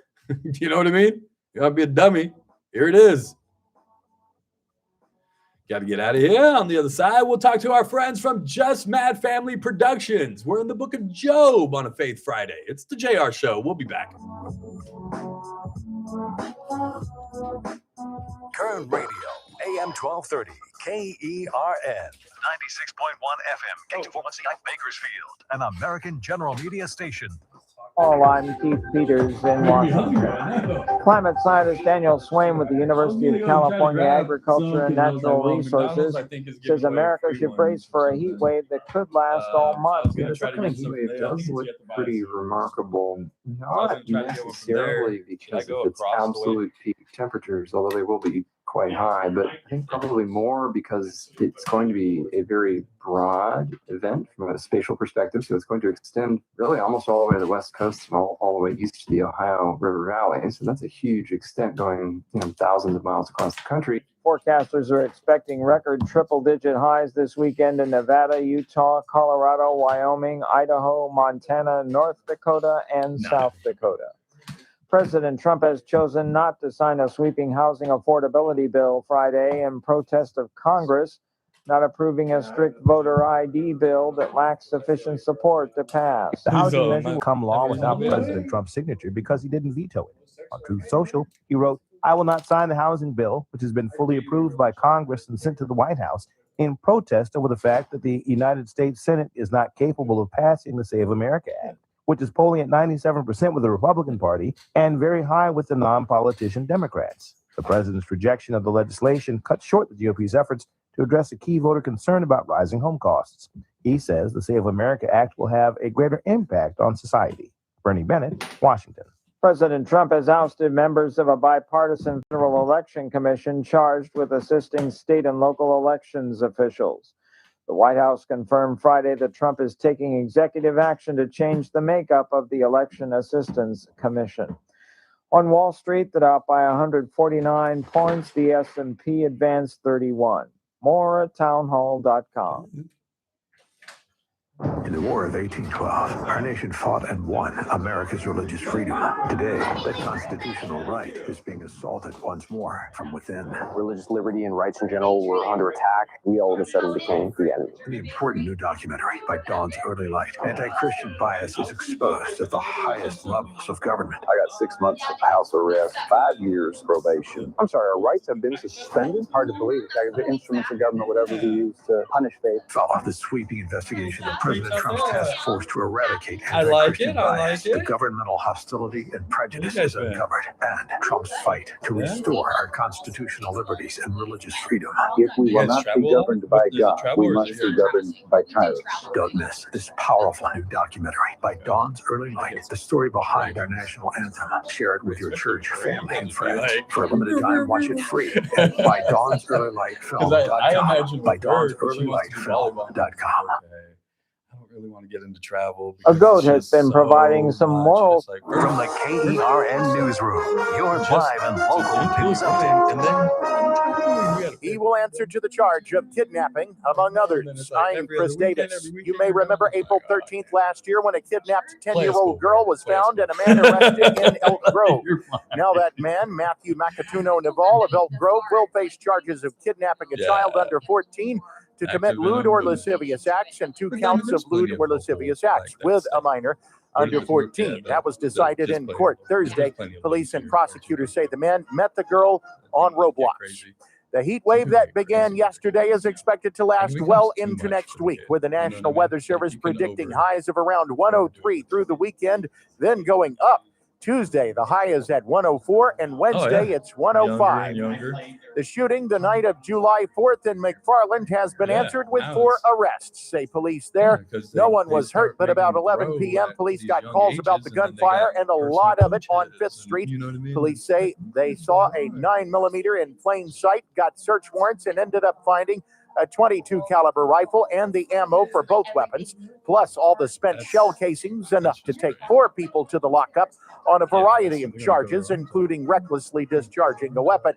You know what I mean? You gotta be a dummy. Here it is. Got to get out of here. On the other side, we'll talk to our friends from JustMad Family Productions. We're in the book of Job on a Faith Friday. It's the JR Show. We'll be back. Kern Radio, AM 1230, KERN, 96.1 FM, K241CI, Bakersfield, an American General Media station. Hello, I'm Keith Peters in Washington. Climate scientist Daniel Swain with the University of California Agriculture and Natural Resources says America should brace for a heat wave that could last all month. This upcoming heat wave does look pretty remarkable, not necessarily because of its absolute peak temperatures, although they will be quite high, but I think probably more because it's going to be a very broad event from a spatial perspective. So it's going to extend really almost all the way to the West Coast and all the way east to the Ohio River Valley. So that's a huge extent going, thousands of miles across the country. Forecasters are expecting record triple-digit highs this weekend in Nevada, Utah, Colorado, Wyoming, Idaho, Montana, North Dakota, and South Dakota. President Trump has chosen not to sign a sweeping housing affordability bill Friday in protest of Congress not approving a strict voter ID bill that lacks sufficient support to pass. The housing measure will become law without President Trump's signature because he didn't veto it. On Truth Social, he wrote, "I will not sign the housing bill, which has been fully approved by Congress and sent to the White House, in protest over the fact that the United States Senate is not capable of passing the Save America Act, which is polling at 97% with the Republican Party and very high with the non-politician Democrats. The president's rejection of the legislation cut short the GOP's efforts to address a key voter concern about rising home costs. He says the Save America Act will have a greater impact on society." Bernie Bennett, Washington. President Trump has ousted members of a bipartisan federal election commission charged with assisting state and local elections officials. The White House confirmed Friday that Trump is taking executive action to change the makeup of the Election Assistance Commission. On Wall Street, the Dow by 149 points, the S&P advanced 31. More at townhall.com. In the War of 1812, our nation fought and won America's religious freedom. Today, that constitutional right is being assaulted once more from within. Religious liberty and rights in general were under attack. We all of a sudden became the enemy. The important new documentary by Dawn's Early Light. Anti-Christian bias is exposed at the highest levels of government. I got 6 months of house arrest, 5 years probation. I'm sorry, our rights have been suspended? Hard to believe. The instruments of government would ever be used to punish faith. Follow the sweeping investigation of President Trump's task force to eradicate anti-Christian bias. The governmental hostility and prejudice is uncovered, and Trump's fight to restore our constitutional liberties and religious freedom. If we will not be governed by God, we must be governed by tyrants. Don't miss this powerful new documentary by Dawn's Early Light, the story behind our national anthem. Share it with your church, family, and friends. For a limited time, watch it free at ByDawnsEarlyLightFilm.com. ByDawnsEarlyLightFilm.com. Really want to get into travel. A goat has been providing some moral. From the KERN newsroom, your live and local news update. He will answer to the charge of kidnapping, among others. I'm Chris Davis. You may remember April 13th last year when a kidnapped 10-year-old girl was found and a man arrested in Elk Grove. Now that man, Matthew Macatuno Naval of Elk Grove, will face charges of kidnapping a child under 14 to commit lewd or lascivious acts and 2 counts of lewd or lascivious acts with a minor under 14. That was decided in court Thursday. Police and prosecutors say the man met the girl on roadblocks. The heat wave that began yesterday is expected to last well into next week, with the National Weather Service predicting highs of around 103 through the weekend, then going up. Tuesday, the high is at 104, and Wednesday, it's 105. The shooting the night of July 4th in McFarland has been answered with 4 arrests, say police there. No one was hurt, but about 11 p.m., police got calls about the gunfire, and a lot of it on 5th Street. Police say they saw a 9mm in plain sight, got search warrants, and ended up finding a .22 caliber rifle and the ammo for both weapons, plus all the spent shell casings, enough to take 4 people to the lockup on a variety of charges, including recklessly discharging a weapon.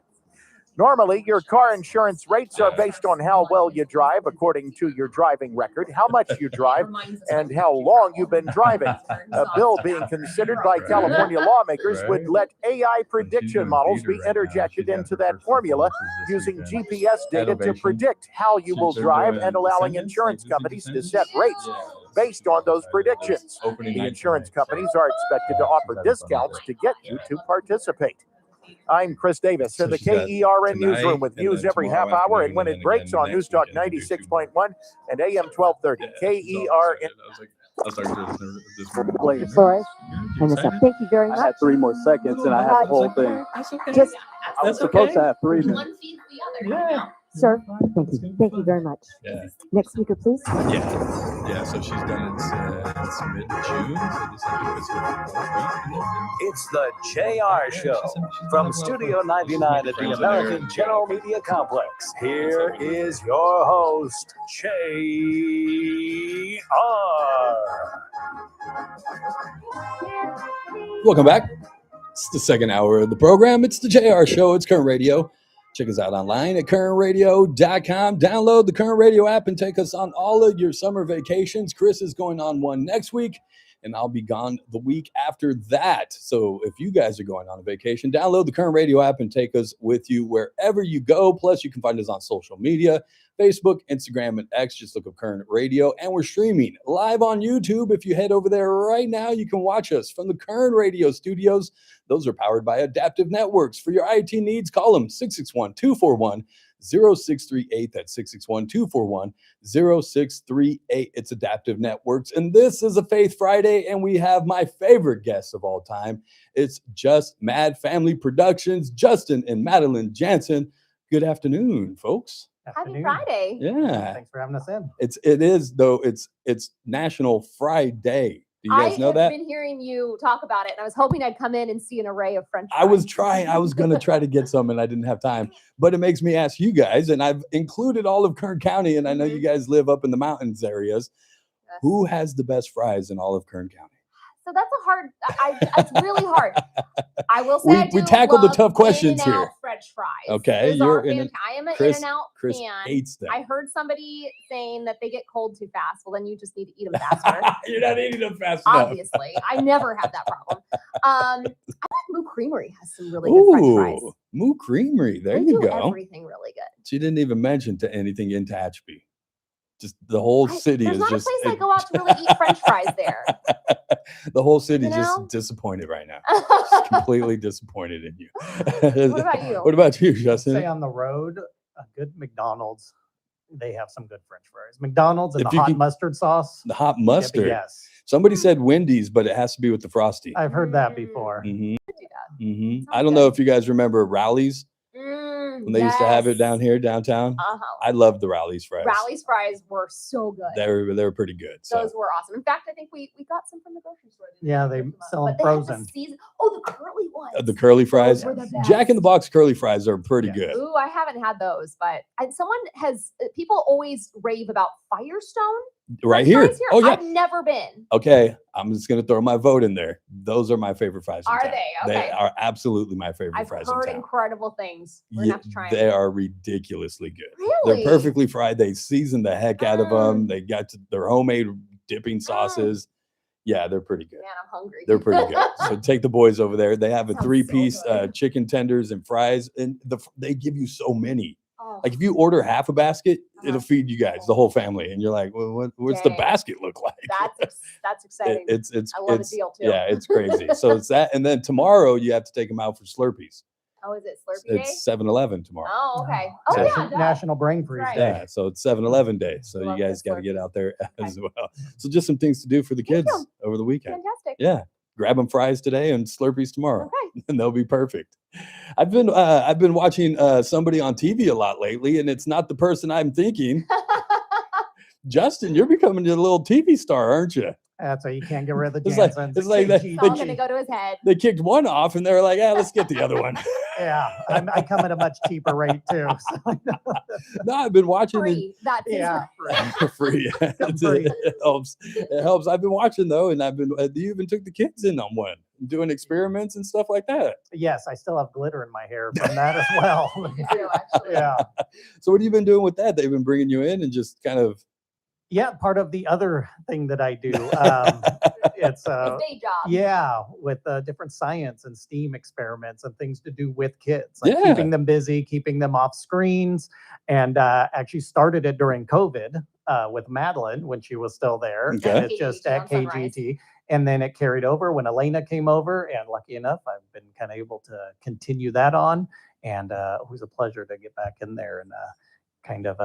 Normally, your car insurance rates are based on how well you drive, according to your driving record, how much you drive, and how long you've been driving. A bill being considered by California lawmakers would let AI prediction models be interjected into that formula using GPS data to predict how you will drive and allowing insurance companies to set rates based on those predictions. The insurance companies are expected to offer discounts to get you to participate. I'm Chris Davis in the KERN newsroom with news every half hour and when it breaks on News Talk 96.1 and AM 1230. KERN. Forrest, and it's up. Thank you very much. I had 3 more seconds and I had the whole thing. Just, I was supposed to have 3 minutes. sir, thank you. Thank you very much. Next speaker, please. Yeah. Yeah, so she's done it since mid-June. So this I think was her fourth week. It's the JR Show from Studio 99 at the American General Media Complex. Here is your host, JR. Welcome back. It's the second hour of the program. It's the JR Show. It's Kern Radio. Check us out online at kernradio.com. Download the Kern Radio app and take us on all of your summer vacations. Chris is going on one next week, and I'll be gone the week after that. So if you guys are going on a vacation, download the Kern Radio app and take us with you wherever you go. Plus, you can find us on social media, Facebook, Instagram, and X. Just look up Kern Radio. And we're streaming live on YouTube. If you head over there right now, you can watch us from the Kern Radio studios. Those are powered by Adaptive Networks. For your IT needs, call them 661-241-0638. That's 661-241-0638. It's Adaptive Networks. And this is a Faith Friday, and we have my favorite guests of all time. It's JustMad Family Productions, Justin and Madeline Jansen. Good afternoon, folks. Happy Friday. Yeah. Thanks for having us in. It is, though, it's National Friday. Do you guys know that? I've been hearing you talk about it, and I was hoping I'd come in and see an array of French fries. I was going to try to get some, and I didn't have time. But it makes me ask you guys, and I've included all of Kern County, and I know you guys live up in the mountains areas. Yes. Who has the best fries in all of Kern County? So that's a hard, it's really hard. I will say we tackled the tough questions here. French fries. Okay. I am an In-N-Out Chris fan. Hates them. I heard somebody saying that they get cold too fast. Well, then you just need to eat them faster. You're not eating them fast enough. Obviously. I never have that problem. I like Moo Creamery has some really good French fries. Moo Creamery. There they you do go. Everything really good. She didn't even mention to anything in Tehachapi. Just the whole city is just. There's not a place I go out to really eat French fries there. The whole city is just disappointed right now. Just completely disappointed in you. What about you? What about you, Justin? Say on the road, a good McDonald's. They have some good French fries. McDonald's and the hot mustard sauce. The hot mustard. Yes. Somebody said Wendy's, but it has to be with the Frosty. I've heard that before. Mm-hmm. I don't know if you guys remember Rowley's. When they used to have it down here, downtown. I love the Rowley's fries. Rowley's fries were so good. They were pretty good. Those were awesome. In fact, I think we got some from the grocery store. Yeah, they sell them frozen. The curly ones. The curly fries. Those were the best. Jack in the Box curly fries are pretty good. Ooh, I haven't had those, but people always rave about Firestone. Right here. Oh, yeah. I've never been. Okay. I'm just going to throw my vote in there. Those are my favorite fries. Are they? Okay. They are absolutely my favorite fries in town. I've heard incredible things. We're going to have to try them. They are ridiculously good. Really? They're perfectly fried. They season the heck out of them. They got their homemade dipping sauces. Yeah, they're pretty good. Man, I'm hungry. They're pretty good. So take the boys over there. They have a 3-piece chicken tenders and fries, and they give you so many. Like if you order half a basket, it'll feed you guys, the whole family, and you're like, "Well, what's the basket look like?" That's exciting. I love a deal too. Yeah, it's crazy. So it's that, and then tomorrow you have to take them out for Slurpees. Oh, is it Slurpee Day? It's 7-Eleven tomorrow. Oh, okay. National Brain Freeze Day. Yeah, so it's 7-Eleven Day. So you guys got to get out there as well. So just some things to do for the kids over the weekend. Fantastic. Yeah, grab them fries today and Slurpees tomorrow, and they'll be perfect. I've been watching somebody on TV a lot lately, and it's not the person I'm thinking. Justin, you're becoming a little TV star, aren't you? That's why you can't get rid of the It's Jansons. like It's all going to go to his head. They kicked one off, and they were like, let's get the other one. Yeah, I come at a much cheaper rate too. So. No, I've been watching free. That's free. It helps. It helps. I've been watching though, and I've been. You even took the kids in on one, doing experiments and stuff like that. Yes, I still have glitter in my hair from that as well. You do, actually. Yeah. So what have you been doing with that? They've been bringing you in and just kind of. Yeah, part of the other thing that I do. It's day job. Yeah, with different science and STEAM experiments and things to do with kids, like keeping them busy, keeping them off screens, and actually started it during COVID with Madeline when she was still there. Okay. And it's just at KGT. And then it carried over when Elena came over, and lucky enough, I've been kind of able to continue that on. And it was a pleasure to get back in there and kind of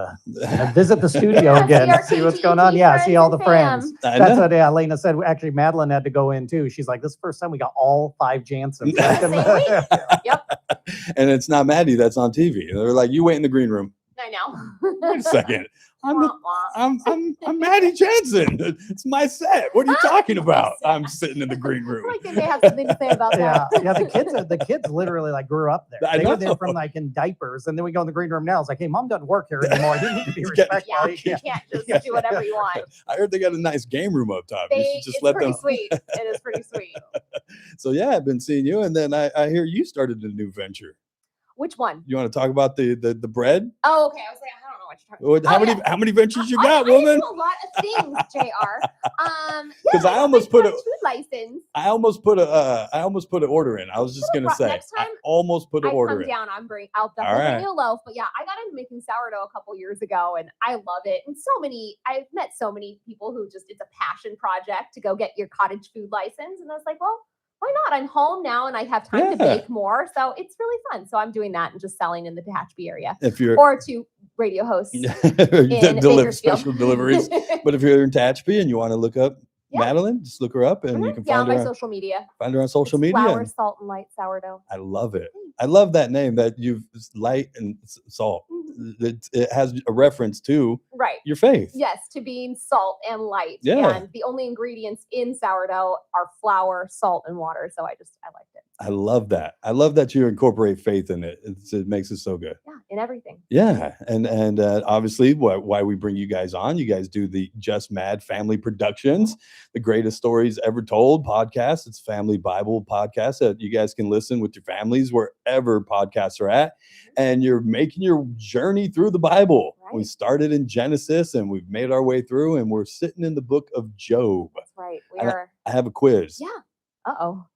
visit the studio again, see what's going on. Yeah, see all the friends. That's what Elena said. Actually, Madeline had to go in too. She's like, this is the first time we got all 5 Jansons. Yep. And it's not Maddie that's on TV. They're like, you wait in the green room. I know. Wait a second. I'm Maddie Jensen. It's my set. What are you talking about? I'm sitting in the green room. I think they have something to say about that. Yeah, the kids literally like grew up there. I They were know. there from like in diapers, and then we go in the green room now. It's like, hey, mom doesn't work here anymore. You need to be respectful. Yeah, you can't just do whatever you want. I heard they got a nice game room up top. You should just It's let pretty them. sweet. It is pretty sweet. So yeah, I've been seeing you, and then I hear you started a new venture. Which one? You want to talk about the bread? Oh, okay. I was like, I don't know what you're talking about. How many ventures you got, I woman? do a lot of things, Jr. Because I almost put a food license. I almost put an order in. I was just gonna say Next time I almost put an order come in. down. I'll definitely right. bring you a loaf. But yeah, I got into making sourdough a couple years ago, and I love it. And I've met so many people who it's a passion project to go get your cottage food license. And I was like, well, why not? I'm home now and I have time to bake more. So it's really fun. So I'm doing that and just selling in the Tehachapi area. Or to radio hosts in deliver Bakersfield. special deliveries. But if you're in Tehachapi and you want to look up Madeline, just look her up and you can on find her my on social media. Find her on social media. Flour, salt, and light sourdough. I love it. I love that name that you've light and salt. It has a reference to your faith. Yes, to being salt and light. Yeah. And the only ingredients in sourdough are flour, salt, and water. So I liked it. I love that. I love that you incorporate faith in it. It makes it so good. Yeah, in everything. Yeah, and obviously, why we bring you guys on? You guys do the JustMad Family Productions, the greatest stories ever told podcast. It's a family Bible podcast that you guys can listen with your families wherever podcasts are at, and you're making your journey through the Bible. We started in Genesis, and we've made our way through, and we're sitting in the book of Job. That's right. I have a quiz. Yeah. Uh-oh.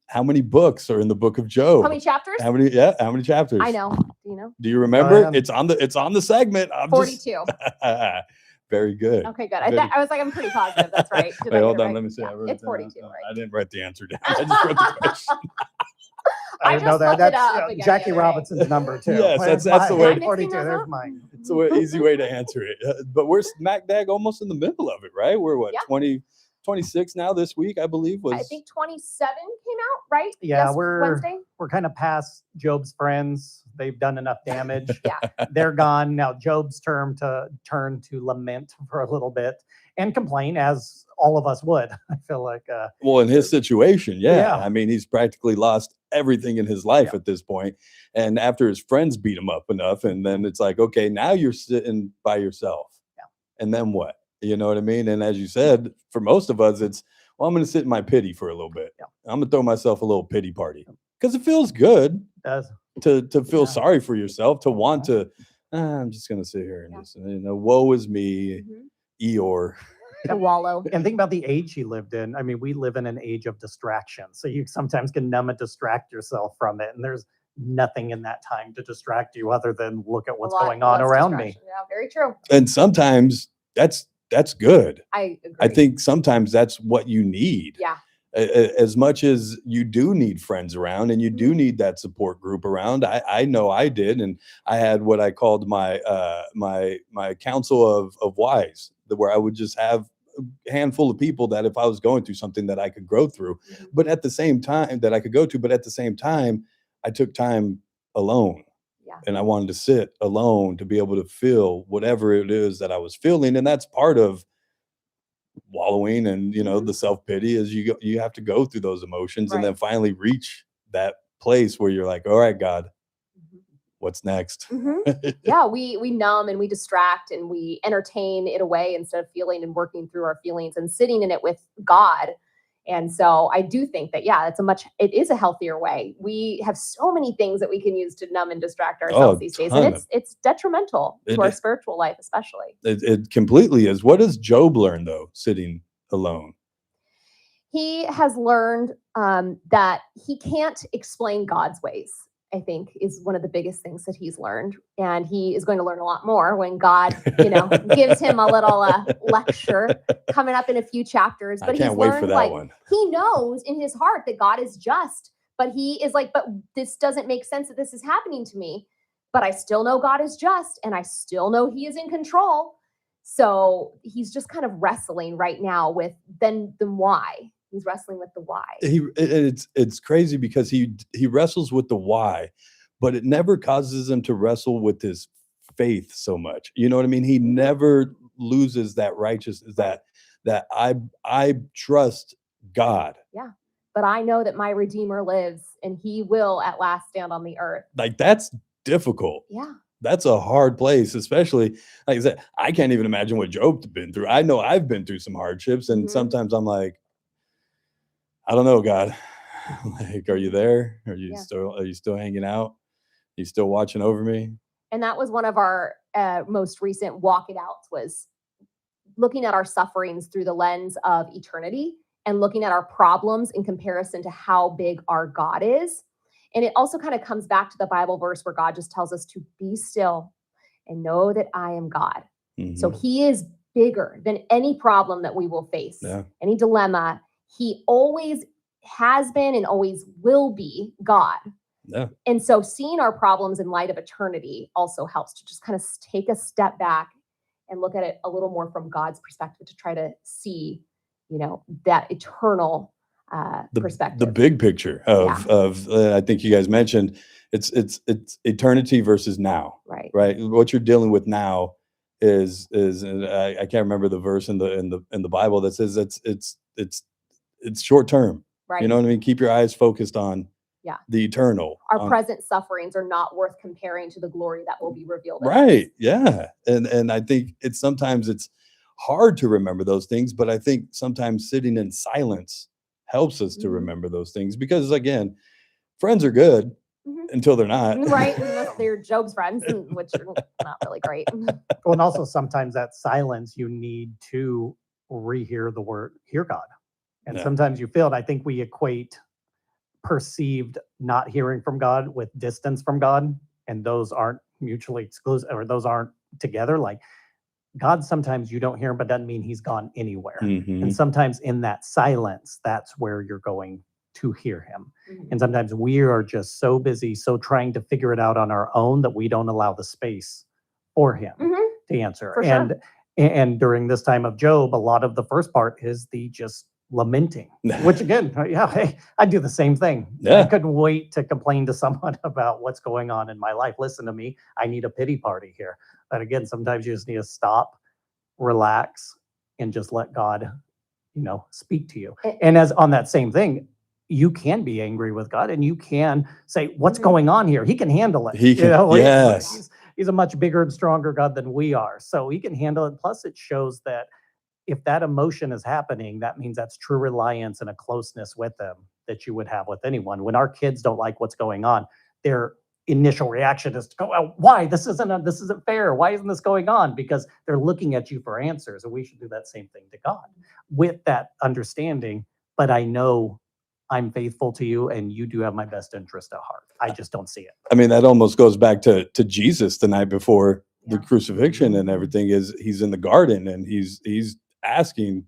How many books are in the book of Job? How many chapters? How many chapters? I know. Do you know? Do you remember? It's on the segment. 42. Very good. Okay, good. I was like, I'm pretty positive that's right. Wait, hold on. Let me see. Yeah, it's 42, right? I didn't write the answer down. I just wrote the question. I know that. That's Jackie Robinson's number too. Yes, that's the way. 42. There's mine. It's an easy way to answer it. But we're smack dab almost in the middle of it, right? We're 26 now this week, I believe. I think 27 came out, right? Yeah, Yes, Wednesday. we're kind of past Job's friends. They've done enough damage. They're gone. Now Job's turn to lament for a little bit and complain, as all of us would. I feel like well, in his situation, I mean, he's practically lost everything in his life at this point. And after his friends beat him up enough, and then it's like, okay, now you're sitting by yourself. And then what? You know what I mean? And as you said, for most of us, it's, well, I'm going to sit in my pity for a little bit. I'm going to throw myself a little pity party because it feels good to feel sorry for yourself, to want to, I'm just going to sit here and just, woe is me, Eeyore. The wallow. And think about the age he lived in. I mean, we live in an age of distraction. So you sometimes can numb and distract yourself from it. And there's nothing in that time to distract you other than look at what's going on around me. Yeah, very true. And sometimes that's good. I agree. I think sometimes that's what you need. Yeah. As much as you do need friends around and you do need that support group around. I know I did. And I had what I called my my council of wise, where I would just have a handful of people that if I was going through something that I could grow through, but at the same time that I could go to, but at the same time, I took time alone. And I wanted to sit alone to be able to feel whatever it is that I was feeling. And that's part of wallowing and, the self-pity is you have to go through those emotions and then finally reach that place where you're like, all right, God, what's next? Yeah, we numb and we distract and we entertain it away instead of feeling and working through our feelings and sitting in it with God. And so I do think that, it is a healthier way. We have so many things that we can use to numb and distract ourselves these days. And it's detrimental to our spiritual life, especially. It completely is. What does Job learn, though, sitting alone? He has learned that he can't explain God's ways, I think, is one of the biggest things that he's learned. And he is going to learn a lot more when God, gives him a little lecture coming up in a few chapters. But I can't he's wait learned, for that one. He knows in his heart that God is just, but he is like, but this doesn't make sense that this is happening to me. But I still know God is just, and I still know he is in control. So he's just kind of wrestling right now with then why. He's wrestling with the why. It's crazy because he wrestles with the why, but it never causes him to wrestle with his faith so much. You know what I mean? He never loses that righteousness, that I trust God. Yeah. But I know that my Redeemer lives and he will at last stand on the earth. Like, that's difficult. Yeah. That's a hard place, especially, like I said, I can't even imagine what Job's been through. I know I've been through some hardships, and sometimes I'm like, I don't know, God. Like, are you there? Are you still hanging out? Are you still watching over me? And that was one of our most recent walk it outs, was looking at our sufferings through the lens of eternity and looking at our problems in comparison to how big our God is. And it also kind of comes back to the Bible verse where God just tells us to be still and know that I am God. So he is bigger than any problem that we will face, any dilemma. He always has been and always will be God. Yeah. And so seeing our problems in light of eternity also helps to just kind of take a step back and look at it a little more from God's perspective, to try to see, that eternal perspective. The big picture of I think you guys mentioned it's eternity versus now. Right. What you're dealing with now is and I can't remember the verse in the Bible that says it's short term. Right. You know what I mean? Keep your eyes focused on the eternal. Our present sufferings are not worth comparing to the glory that will be revealed. Right. Yeah. And I think sometimes it's hard to remember those things, but I think sometimes sitting in silence helps us to remember those things, because again, friends are good until they're not. Right. Unless they're Job's friends, which are not really great. Well, and also sometimes that silence, you need to rehear the word, hear God. And sometimes you feel it. I think we equate perceived not hearing from God with distance from God, and those aren't mutually exclusive, or those aren't together. Like, God, sometimes you don't hear him, but doesn't mean he's gone anywhere. And sometimes in that silence, that's where you're going to hear him. And sometimes we are just so busy, so trying to figure it out on our own, that we don't allow the space for him to answer. For sure. And during this time of Job, a lot of the first part is the just lamenting, which again, hey, I do the same thing. I couldn't wait to complain to someone about what's going on in my life. Listen to me. I need a pity party here. But again, sometimes you just need to stop, relax, and just let God, speak to you. And as on that same thing, you can be angry with God, and you can say, what's going on here? He can handle it. He can, yes. He's a much bigger and stronger God than we are. So he can handle it. Plus, it shows that if that emotion is happening, that means that's true reliance and a closeness with them that you would have with anyone. When our kids don't like what's going on, their initial reaction is to go, oh, why? This isn't fair. Why isn't this going on? Because they're looking at you for answers. And we should do that same thing to God with that understanding. But I know I'm faithful to you, and you do have my best interest at heart. I just don't see it. I mean, that almost goes back to Jesus the night before the crucifixion and everything. Is he's in the garden and he's asking,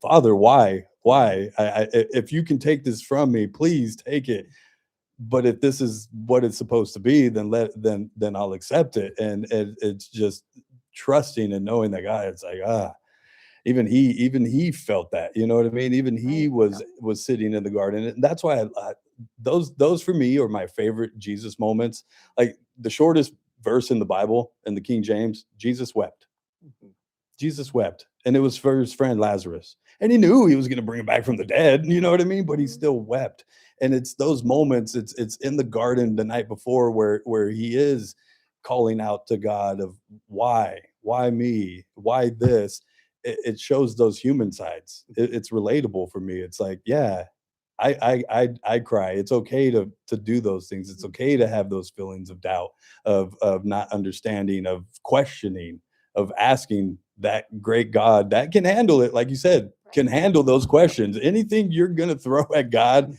Father, why? If you can take this from me, please take it. But if this is what it's supposed to be, then I'll accept it. And it's just trusting and knowing that God. It's like, even he felt that. You know what I mean? Even he was sitting in the garden, and that's why those for me are my favorite Jesus moments. Like the shortest verse in the Bible in the King James, Jesus wept. Jesus wept, and it was for his friend Lazarus, and he knew he was going to bring him back from the dead. You know what I mean? But he still wept, and it's those moments. It's in the garden the night before where he is calling out to God of why me, why this. It shows those human sides. It's relatable for me. It's like, yeah, I cry. It's okay to do those things. It's okay to have those feelings of doubt, of not understanding, of questioning, of asking that great God that can handle it, like you said, can handle those questions. Anything you're gonna throw at God,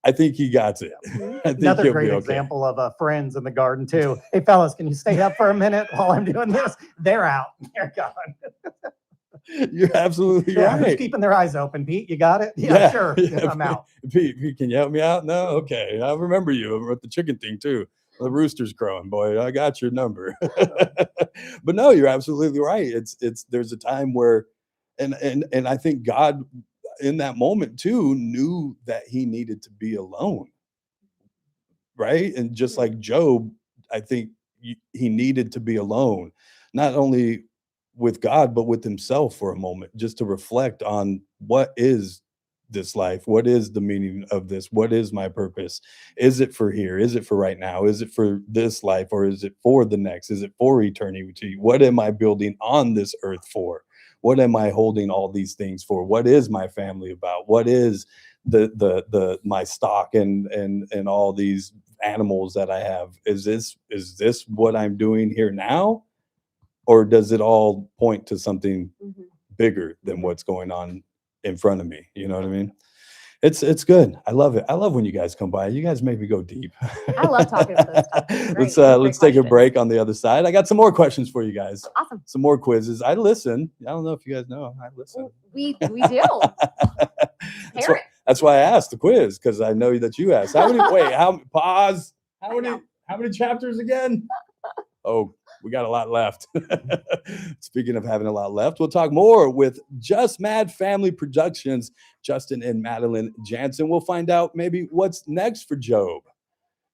I think he got it. I think Another he'll great be okay. example of friends in the garden too. Hey fellas, can you stay up for a minute while I'm doing this? They're out. They're gone. You're absolutely Who's right. keeping their eyes open? Pete, you got it? Yeah, sure. I'm out. Pete, can you help me out? No, okay. I remember you with the chicken thing too. The rooster's crowing, boy. I got your number. But no, you're absolutely right. There's a time where, and I think God in that moment too knew that he needed to be alone, right? And just like Job, I think he needed to be alone, not only with God, but with himself for a moment, just to reflect on what is this life? What is the meaning of this? What is my purpose? Is it for here? Is it for right now? Is it for this life, or is it for the next? Is it for eternity? What am I building on this earth for? What am I holding all these things for? What is my family about? What is the my stock and all these animals that I have? Is this what I'm doing here now? Or does it all point to something bigger than what's going on in front of me? You know what I mean? It's good. I love it. I love when you guys come by. You guys make me go deep. I love talking about this stuff. It's great. Let's take a break on the other side. I got some more questions for you guys. Awesome. Some more quizzes. I listen. I don't know if you guys know. I listen. We do. That's why I asked the quiz, because I know that you asked. Pause. How many chapters again? Oh, we got a lot left. Speaking of having a lot left, we'll talk more with JustMad Family Productions, Justin and Madeline Jansen. We'll find out maybe what's next for Job,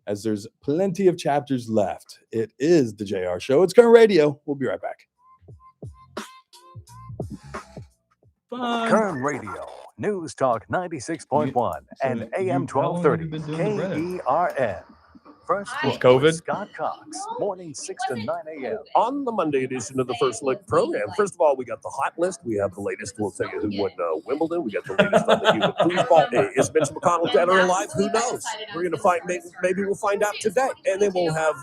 as there's plenty of chapters left. It is the JR Show. It's Kern Radio. We'll be right back. Kern Radio, News Talk 96.1 and AM 1230, KERN. First With Look COVID? with Scott Cox, morning 6 to 9 a.m. On the Monday edition of the First Look program, first of all, we got the hot list. We have the latest. We'll tell you who won Wimbledon. We got the latest on the human foosball. Is Mitch McConnell dead or alive? Who knows? We're going to find. Maybe we'll find out today. And then we'll have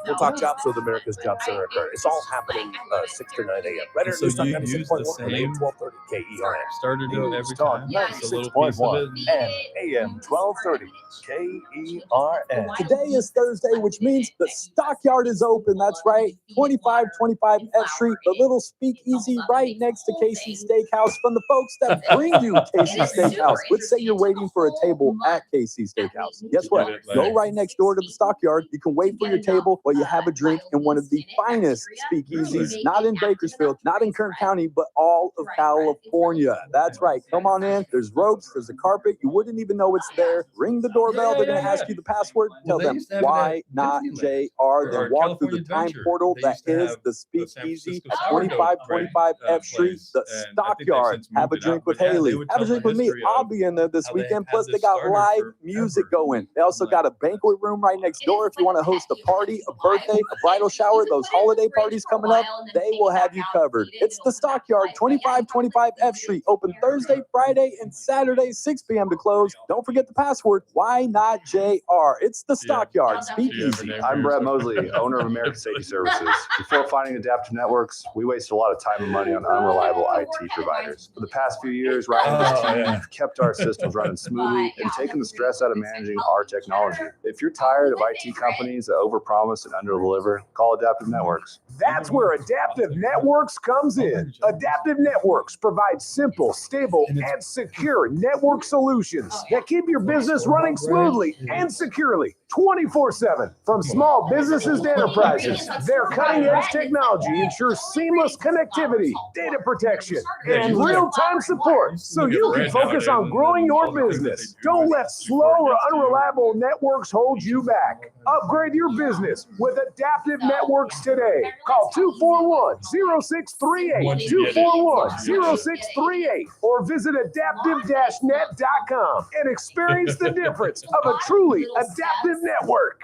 we'll talk jobs with America's Job Center. It's all happening 6 to 9 a.m. Right here. So News Talk you 96.1 use the from AM same 1230 KERN. starter dough every News Talk time? Just a little piece of 96.1 it? and AM 1230, KERN. Today is Thursday, which means the Stockyard is open. That's right, 2525 F Street, the little speakeasy right next to Casey's Steakhouse. From the folks that bring you Casey's Steakhouse. Let's say you're waiting for a table at Casey's Steakhouse. Guess what? Go right next door to the Stockyard. You can wait for your table while you have a drink in one of the finest speakeasies, not in Bakersfield, not in Kern County, but all of California. That's right. Come on in. There's ropes. There's a carpet. You wouldn't even know it's there. Ring the doorbell. They're going to ask you the password. Tell them, why not JR? Then walk through the time portal that is the speakeasy at 2525 F Street, the Stockyard. Have a drink with Haley. Have a drink with me. I'll be in there this weekend. Plus, they got live music going. They also got a banquet room right next door if you want to host a party, a birthday, a bridal shower, those holiday parties coming up. They will have you covered. It's the Stockyard, 2525 F Street. Open Thursday, Friday, and Saturday, 6 p.m. to close. Don't forget the password. Why not JR? It's the Stockyard. Speakeasy. I'm Brett Mosley, owner of American Safety Services. Before finding Adaptive Networks, we wasted a lot of time and money on unreliable IT providers. For the past few years, Ryan and his team have kept our systems running smoothly and taken the stress out of managing our technology. If you're tired of IT companies that overpromise and underdeliver, call Adaptive Networks. That's where Adaptive Networks comes in. Adaptive Networks provides simple, stable, and secure network solutions that keep your business running smoothly and securely 24/7. From small businesses to enterprises, their cutting-edge technology ensures seamless connectivity, data protection, and real-time support so you can focus on growing your business. Don't let slow or unreliable networks hold you back. Upgrade your business with Adaptive Networks today. Call 241-0638, 241-0638, or visit adaptive-net.com and experience the difference of a truly adaptive network.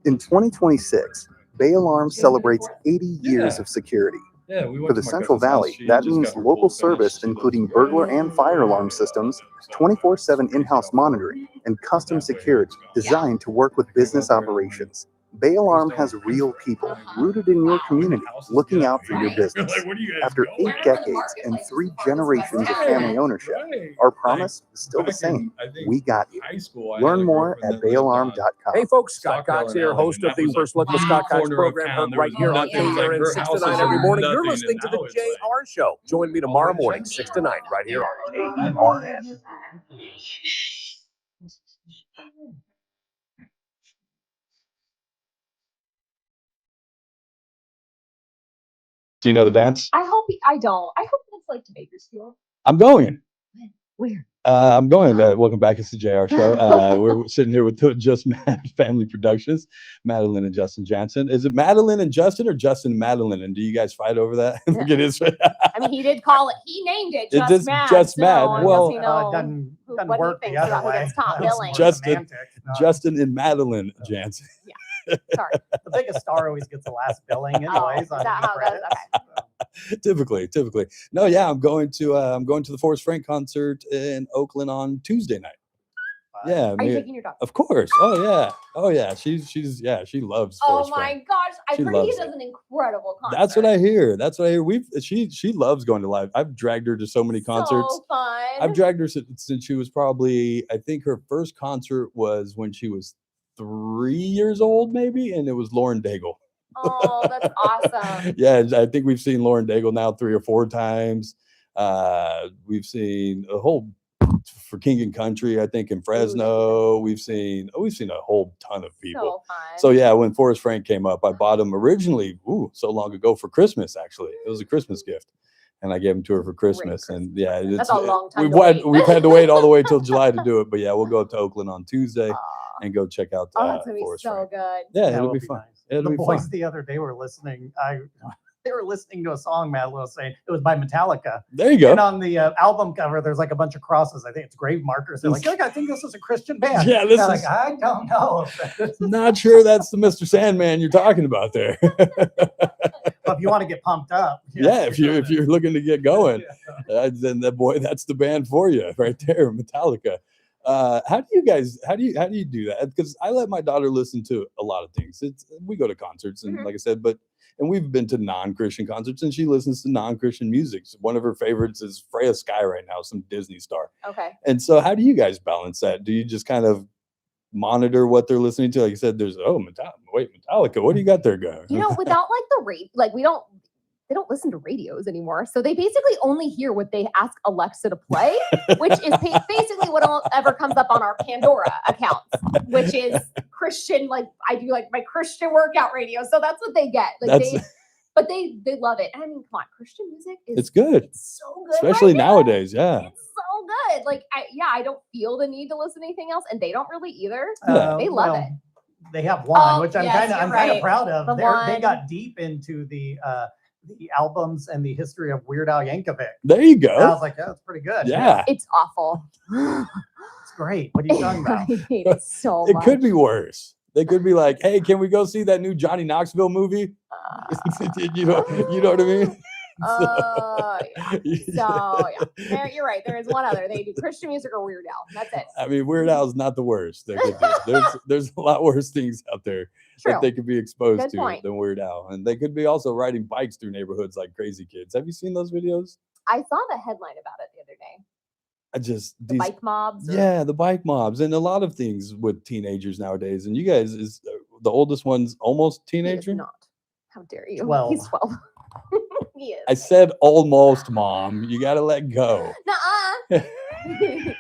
In 2026, Bay Alarm celebrates 80 years of security. For the Central Valley, that means local service, including burglar and fire alarm systems, 24/7 in-house monitoring, and custom security designed to work with business operations. Bay Alarm has real people rooted in your community, looking out for your business. After 8 decades and 3 generations of family ownership, our promise is still the same. We got you. Learn more at bayalarm.com. Hey folks, Scott Cox here, host of the First Look with Scott Cox program, heard right here on KERN 6 to 9 every morning. You're listening to the JR Show. Join me tomorrow morning, 6 to 9, right here on KERN. Do you know the dance? I hope I don't. I hope it's like to Bakersfield. I'm going. Where? I'm going. Welcome back. It's the JR Show. We're sitting here with Just Mad Family Productions, Madeline and Justin Jansen. Is it Madeline and Justin or Justin and Madeline? And do you guys fight over that? Look at his. I mean, he did call it. He named it It Just is Mad. Just so Mad. I Well, guess you know doesn't what work he the thinks other about who way. gets top It's billing. more Justin, semantic, not- Justin and Madeline Jansen. Sorry. The biggest star always gets the last billing anyways. Is that how it goes? Okay. Typically. No, yeah, I'm going to the Forrest Frank concert in Oakland on Tuesday night. Yeah, Are you taking your dog? Of course. Oh yeah. She loves Oh Forrest my Frank. gosh! I She heard he loves does an incredible concert. That's what I hear. She loves going to live. I've dragged her to so many concerts. So fun. I've dragged her since she was probably, I think her first concert was when she was 3 years old, maybe, and it was Lauren Daigle. Oh, that's awesome. Yeah, I think we've seen Lauren Daigle now 3 or 4 times. We've seen a whole for King and Country, I think in Fresno. We've seen a whole ton of people. So fun. So yeah, when Forrest Frank came up, I bought him originally, so long ago for Christmas. Actually, it was a Christmas gift, and I gave him to her for Christmas. And yeah, That's a long time we've had to wait all the way till July to do it. But yeah, we'll go up to Oakland on Tuesday and go check out. Oh, that's gonna be Forrest so Frank. good. Yeah, it'll be fun. Nice. It'll The be boys fun. the other day were listening. They were listening to a song Madeline was saying. It was by Metallica. There you go. And on the album cover, there's like a bunch of crosses. I think it's grave markers. They're like, I think this is a Christian band. Yeah, this And I'm is- like, I don't know. Not sure that's the Mr. Sandman you're talking about there. But if you want to get pumped up, Yeah, if you're looking to get going, then that's the band for you right there, Metallica. How do you do that? Because I let my daughter listen to a lot of things. We go to concerts, and like I said, and we've been to non-Christian concerts, and she listens to non-Christian music. One of her favorites is Freya Sky right now, some Disney star. Okay. And so how do you guys balance that? Do you just kind of monitor what they're listening to? Like you said, there's Metallica. What do you got there going? You know, without like the rate, like they don't listen to radios anymore. So they basically only hear what they ask Alexa to play, which is basically whatever comes up on our Pandora accounts, which is Christian. Like I do like my Christian workout radio. So that's what they get. Like but they love it. And I mean, come on, Christian music It's good. It's so good. Especially right now. nowadays. Yeah. It's so good. Like I don't feel the need to listen to anything else, and they don't really either. Yeah. They love it. They have one, Oh, which I'm yes, kind you're of right. proud of. The They one. got deep into the albums and the history of Weird Al Yankovic. There you go. And I was like, that's pretty good. Yeah. It's awful. It's great. What are you talking about? I hate it so It much. could be worse. They could be like, "Hey, can we go see that new Johnny Knoxville movie?" you know what I mean? You're right. There is one other. They do Christian music or Weird Al. That's it. I mean, Weird Al's not the worst. They could do. There's a lot worse things out there True. that they could be exposed Good to point. than Weird Al, and they could be also riding bikes through neighborhoods like crazy kids. Have you seen those videos? I saw the headline about it the other day. The bike mobs. Yeah, the bike mobs and a lot of things with teenagers nowadays. And you guys is the oldest one's almost teenager. Not. How dare you? 12. He's 12. He is. I said almost, Mom. You got to let go. Nuh-uh.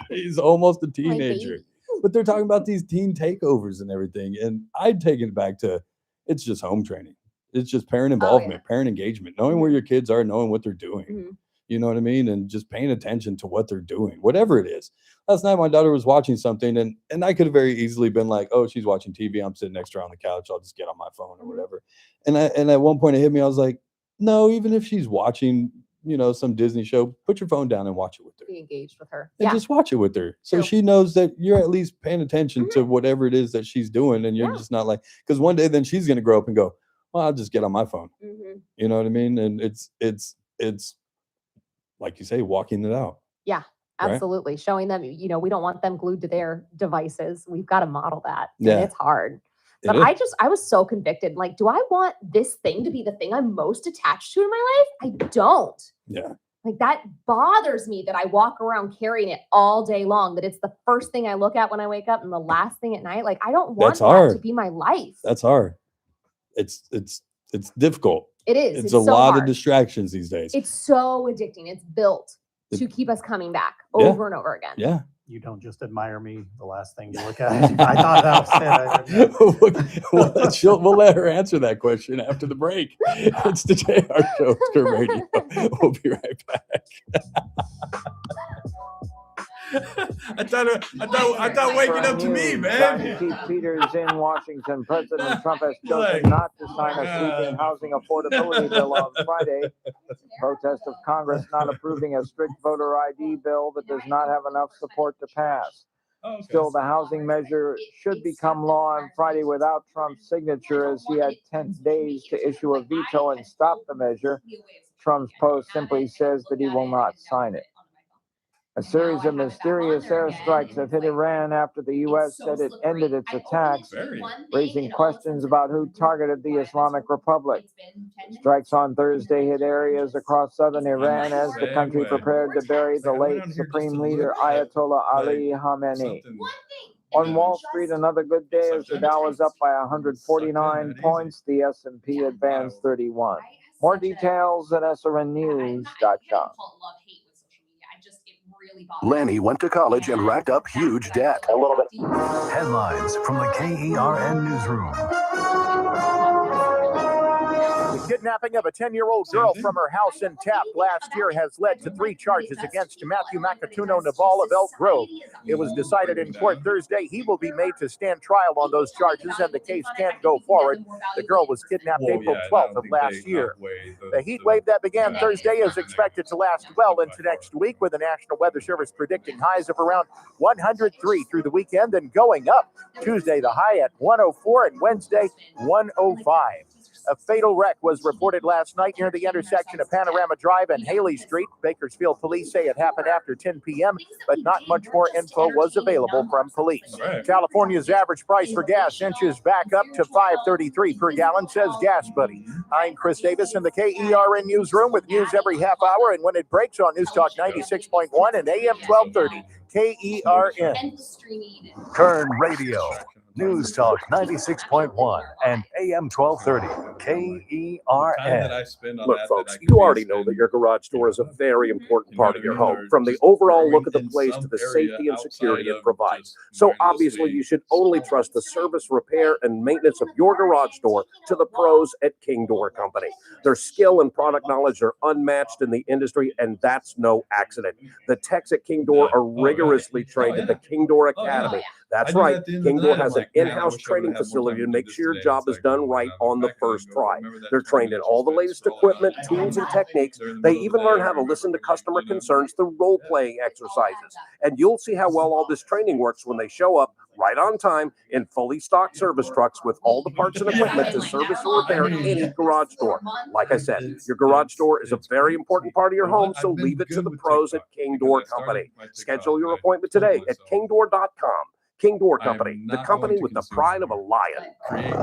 He's almost a My teenager. baby. But they're talking about these teen takeovers and everything. And I'd take it back to it's just home training. It's just parent involvement, parent engagement, knowing where your kids are, knowing what they're doing. Mhm. You know what I mean? And just paying attention to what they're doing, whatever it is. Last night, my daughter was watching something, and I could have very easily been like, oh, she's watching TV. I'm sitting next to her on the couch. I'll just get on my phone or whatever. And at one point it hit me. I was like, no, even if she's watching, some Disney show, put your phone down and watch it with her. Be engaged with her. And Yeah. just watch it with her. So she knows that you're at least paying attention to whatever it is that she's doing. And you're just not like, because one day then she's going to grow up and go, well, I'll just get on my phone. Mhm. You know what I mean? And it's like you say, walking it out. Yeah, Right? absolutely. Showing them, we don't want them glued to their devices. We've got to model that. Yeah. And it's hard. But It is. I was so convicted. Like, do I want this thing to be the thing I'm most attached to in my life? I don't. Yeah. Like, that bothers me that I walk around carrying it all day long, that it's the first thing I look at when I wake up and the last thing at night. Like, I don't want That's that hard. to be my life. That's hard. It's difficult. It is. It's It's a so lot hard. of distractions these days. It's so addicting. It's built It- to keep us coming back Yeah. over and over again. Yeah. You don't just admire me, the last thing you look at. I thought that was it. We'll let her answer that question after the break. It's the JR Show, Kern Radio. We'll be right back. I thought waking up to me, man. Keith Peters in Washington. President Trump has chosen not to sign a sweeping housing affordability bill on Friday. Protest of Congress not approving a strict voter ID bill that does not have enough support to pass. Still, the housing measure should become law on Friday without Trump's signature, as he had 10 days to issue a veto and stop the measure. Trump's post simply says that he will not sign it. A series of mysterious airstrikes have hit Iran after the U.S. said it ended its attacks, raising questions about who targeted the Islamic Republic. Strikes on Thursday hit areas across southern Iran as the country prepared to bury the late Supreme Leader Ayatollah Ali Khamenei. On Wall Street, another good day as the Dow was up by 149 points. The S&P advanced 31. More details at srnnews.com. Lanny went to college and racked up huge debt. A little bit. Headlines from the KERN newsroom. The kidnapping of a 10-year-old girl from her house in Taft last year has led to 3 charges against Matthew Macatuno Naval of Elk Grove. It was decided in court Thursday he will be made to stand trial on those charges and the case can't go forward. The girl was kidnapped April 12th of last year. The heat wave that began Thursday is expected to last well into next week, with the National Weather Service predicting highs of around 103 through the weekend and going up. Tuesday, the high at 104 and Wednesday, 105. A fatal wreck was reported last night near the intersection of Panorama Drive and Haley Street. Bakersfield police say it happened after 10 p.m., but not much more info was available from police. California's average price for gas inches back up to $5.33 per gallon, says Gas Buddy. I'm Chris Davis in the KERN newsroom with news every half hour, and when it breaks on News Talk 96.1 and AM 1230. KERN. Kern Radio. News Talk 96.1 and AM 1230. KERN. Look, folks, you already know that your garage door is a very important part of your home, from the overall look of the place to the safety and security it provides. So obviously, you should only trust the service, repair, and maintenance of your garage door to the pros at King Door Company. Their skill and product knowledge are unmatched in the industry, and that's no accident. The techs at King Door are rigorously trained at the King Door Academy. That's right. King Door has an in-house training facility to make sure your job is done right on the first try. They're trained in all the latest equipment, tools, and techniques. They even learn how to listen to customer concerns through role-playing exercises. And you'll see how well all this training works when they show up right on time in fully stocked service trucks with all the parts and equipment to service or repair any garage door. Like I said, your garage door is a very important part of your home, so leave it to the pros at King Door Company. Schedule your appointment today at kingdoor.com. King Door Company, the company with the pride of a lion. And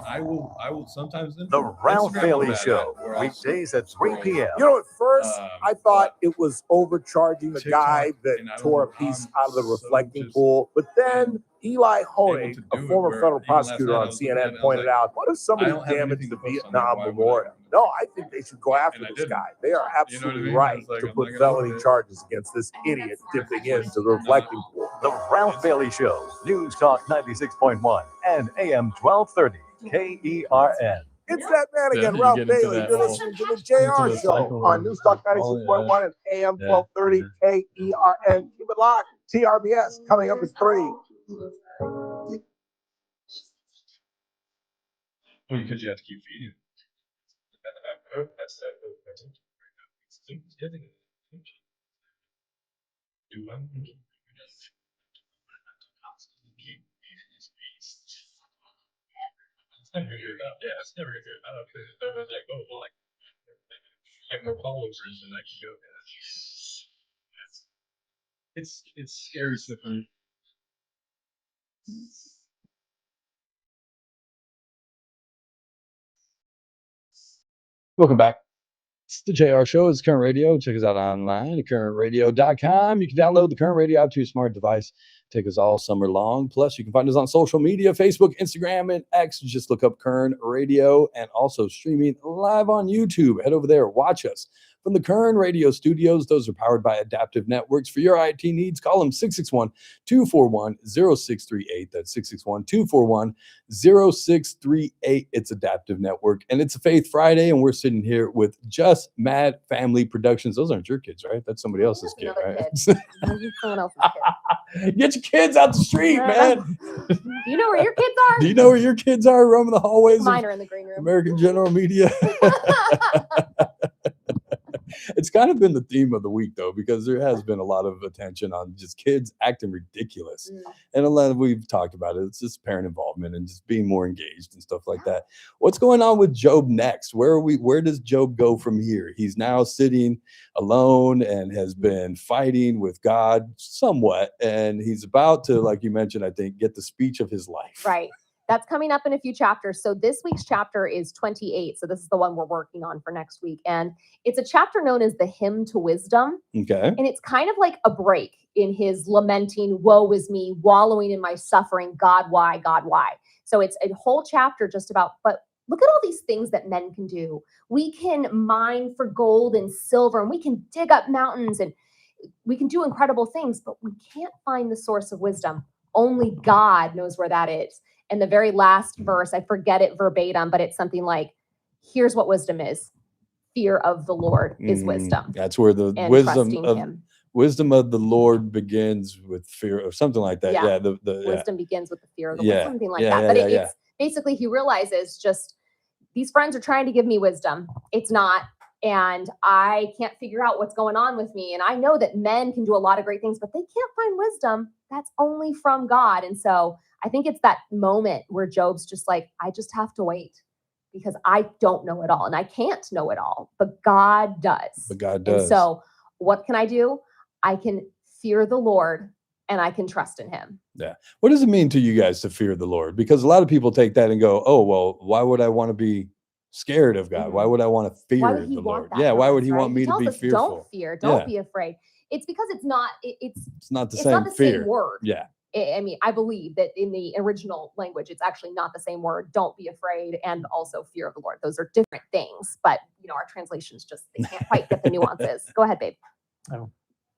I will sometimes. The Ralph Bailey Show, weekdays at 3 p.m. You know, at first, I thought it was overcharging the guy that tore a piece out of the reflecting pool. But then Eli Honig, a former federal prosecutor on CNN, pointed out, what if somebody damaged the Vietnam Memorial? No, I think they should go after this guy. They are absolutely right to put felony charges against this idiot dipping into the reflecting pool. The Ralph Bailey Show, News Talk 96.1 and AM 1230. KERN. It's that man again, Ralph Bailey. You're listening to the JR Show on News Talk 96.1 and AM 1230. KERN. Keep it locked. TRBS coming up at 3. Because you have to keep feeding. It's never good. Yeah, it's never good. I don't know. Like, oh, well, like, get more followers and I can go. It's scary stuff. Welcome back. It's the JR Show. It's Current Radio. Check us out online at currentradio.com. You can download the Current Radio app to your smart device. Take us all summer long. Plus, you can find us on social media, Facebook, Instagram, and X. Just look up Kern Radio, and also streaming live on YouTube. Head over there. Watch us. from the Kern Radio Studios. Those are powered by Adaptive Networks. For your IT needs, call them 661-241-0638. That's 661-241-0638. It's Adaptive Network, and it's a Faith Friday, and we're sitting here with Just Mad Family Productions. Those aren't your kids, right? That's somebody else's kid, right? Someone else's kid. Get your kids out the street, man. Do you know where your kids are? Do you know where your kids are roaming the hallways Mine of are in the green room. American General Media? It's kind of been the theme of the week, though, because there has been a lot of attention on just kids acting ridiculous. And a lot of, we've talked about it. It's just parent involvement and just being more engaged and stuff like that. What's going on with Job next? Where does Job go from here? He's now sitting alone and has been fighting with God somewhat. And he's about to, like you mentioned, I think, get the speech of his life. Right. That's coming up in a few chapters. So this week's chapter is 28. So this is the one we're working on for next week. And it's a chapter known as the Hymn to Wisdom. Okay. And it's kind of like a break in his lamenting, woe is me, wallowing in my suffering. God, why? God, why? So it's a whole chapter just about, but look at all these things that men can do. We can mine for gold and silver, and we can dig up mountains, and we can do incredible things, but we can't find the source of wisdom. Only God knows where that is. And the very last verse, I forget it verbatim, but it's something like, here's what wisdom is. Fear of the Lord is wisdom. That's where the And wisdom trusting of him. wisdom of the Lord begins with fear, or something like that. Yeah. The Wisdom begins with the fear of the Yeah. Lord, something like Yeah, that. yeah, But yeah, it's basically, he realizes just these friends are trying to give me wisdom. It's not. And I can't figure out what's going on with me. And I know that men can do a lot of great things, but they can't find wisdom. That's only from God. And so I think it's that moment where Job's just like, I just have to wait because I don't know it all and I can't know it all, but God does. But God does. And so what can I do? I can fear the Lord and I can trust in him. Yeah. What does it mean to you guys to fear the Lord? Because a lot of people take that and go, oh, well, why would I want to be scared of God? Why would I want to fear Why would he the want Lord? that Yeah. from Why would us, he right? want me to tells be us, fearful? Don't fear. Don't Yeah. be afraid. It's because it's not not the it's same not the fear. same word. Yeah. I mean, I believe that in the original language, it's actually not the same word. Don't be afraid, and also fear of the Lord. Those are different things, but our translations just, they can't quite get the nuances. Go ahead, babe. Oh,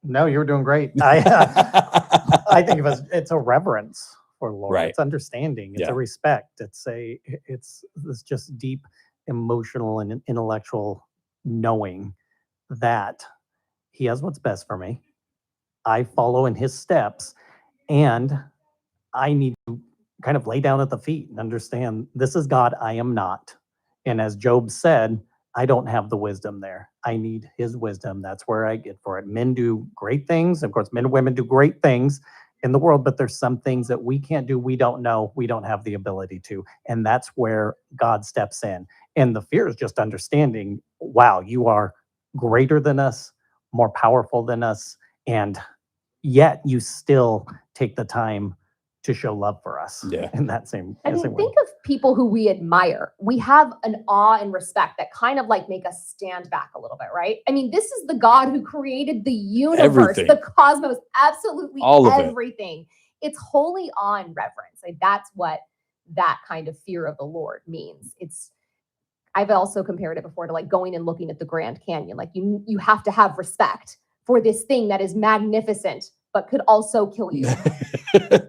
no, you're doing great. I think it's a reverence for the Lord. Right. It's understanding. It's Yeah. a respect. It's this just deep emotional and intellectual knowing that he has what's best for me. I follow in his steps, and I need to kind of lay down at the feet and understand this is God, I am not. And as Job said, I don't have the wisdom there. I need his wisdom. That's where I get for it. Men do great things. Of course, men and women do great things in the world, but there's some things that we can't do. We don't know. We don't have the ability to. And that's where God steps in. And the fear is just understanding, wow, you are greater than us, more powerful than us, and yet you still take the time to show love for us. Yeah. In that same, I mean, same way. think of people who we admire. We have an awe and respect that kind of like make us stand back a little bit, right? I mean, this is the God who created the universe, Everything. the cosmos, absolutely All of it. everything. It's holy awe and reverence. Like that's what that kind of fear of the Lord means. I've also compared it before to like going and looking at the Grand Canyon. Like you have to have respect for this thing that is magnificent, but could also kill you.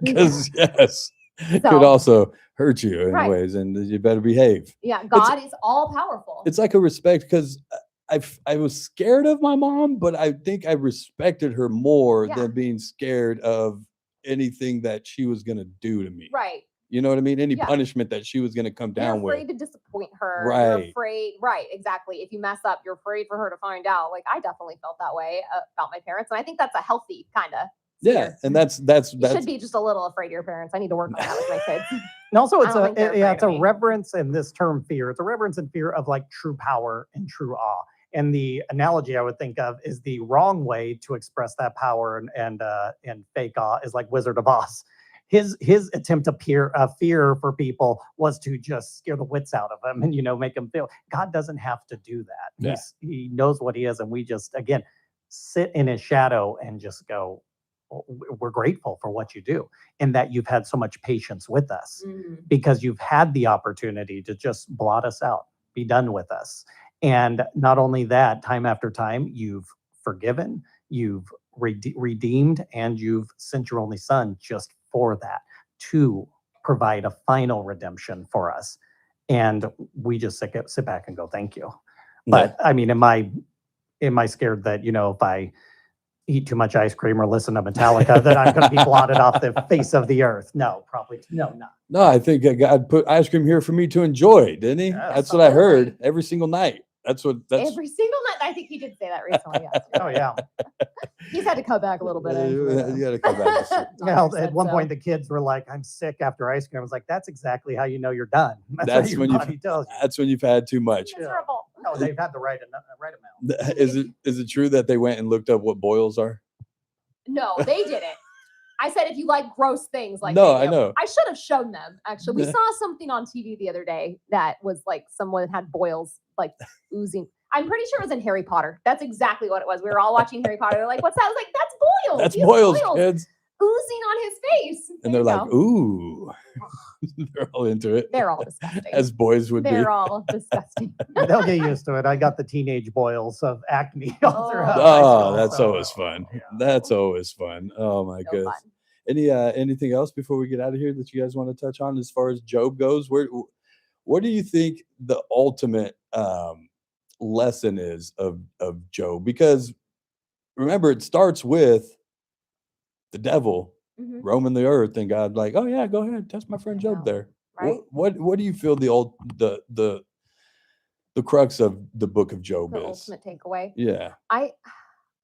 Because yes, it could So- also hurt you in Right. ways, and you better behave. Yeah, God is all powerful. It's like a respect, because I was scared of my mom, but I think I respected her more Yeah. than being scared of anything that she was going to do to me. Right. You know what I mean? Any Yeah. punishment that she was going to come You're down afraid with. to disappoint her. Right. You're afraid. Right. Exactly. If you mess up, you're afraid for her to find out. Like I definitely felt that way about my parents. And I think that's a healthy kind of. Yeah. And that's You should be just a little afraid of your parents. I need to work on that with my kids. And also, I it's don't think they're it's a afraid of me. reverence in this term fear. It's a reverence and fear of like true power and true awe. And the analogy I would think of is the wrong way to express that power and fake awe is like Wizard of Oz. His attempt to fear for people was to just scare the wits out of them and make them feel. God doesn't have to do that. Yeah. He knows what he is, and we just again sit in his shadow and just go, we're grateful for what you do and that you've had so much patience with us because you've had the opportunity to just blot us out, be done with us. And not only that, time after time, you've forgiven, you've redeemed, and you've sent your only son just for that, to provide a final redemption for us. And we just sit back and go, thank you. But I mean, am I scared that, if I eat too much ice cream or listen to Metallica, that I'm going to be blotted off the face of the earth? No, probably not. No, I think God put ice cream here for me to enjoy, didn't he? That's what I heard every single night. That's every single night. I think he did say that recently. Yes. Oh yeah. He's had to cut back a little bit. You got to come back. Well, at one point the kids were like, "I'm sick after ice cream." I was like, "That's exactly how you know you're done." That's when body tells you. That's when you've had too much. Miserable. No, they've had the right amount. Is it true that they went and looked up what boils are? No, they didn't. I said if you like gross things, like No, they I do. know. I should have shown them. Actually, we saw something on TV the other day that was like someone had boils like oozing. I'm pretty sure it was in Harry Potter. That's exactly what it was. We were all watching Harry Potter. They're like, "What's that?" I was like, "That's boils. That's He has boils, kids." Oozing on his face. And There they're you like, go. "Ooh," they're all into it. They're all disgusting. As boys would be. They're all disgusting. They'll get used to it. I got the teenage boils of acne all throughout. high Oh, school, that's so- always fun. That's always fun. Oh my goodness. Anything else before we get out of here that you guys want to touch on as far as Job goes? What do you think the ultimate lesson is of Job? Because remember, it starts with the devil roaming the earth and God like, "Oh yeah, go ahead, test my friend Job there." Right. What do you feel the crux of the book of Job The is? ultimate takeaway. Yeah. We've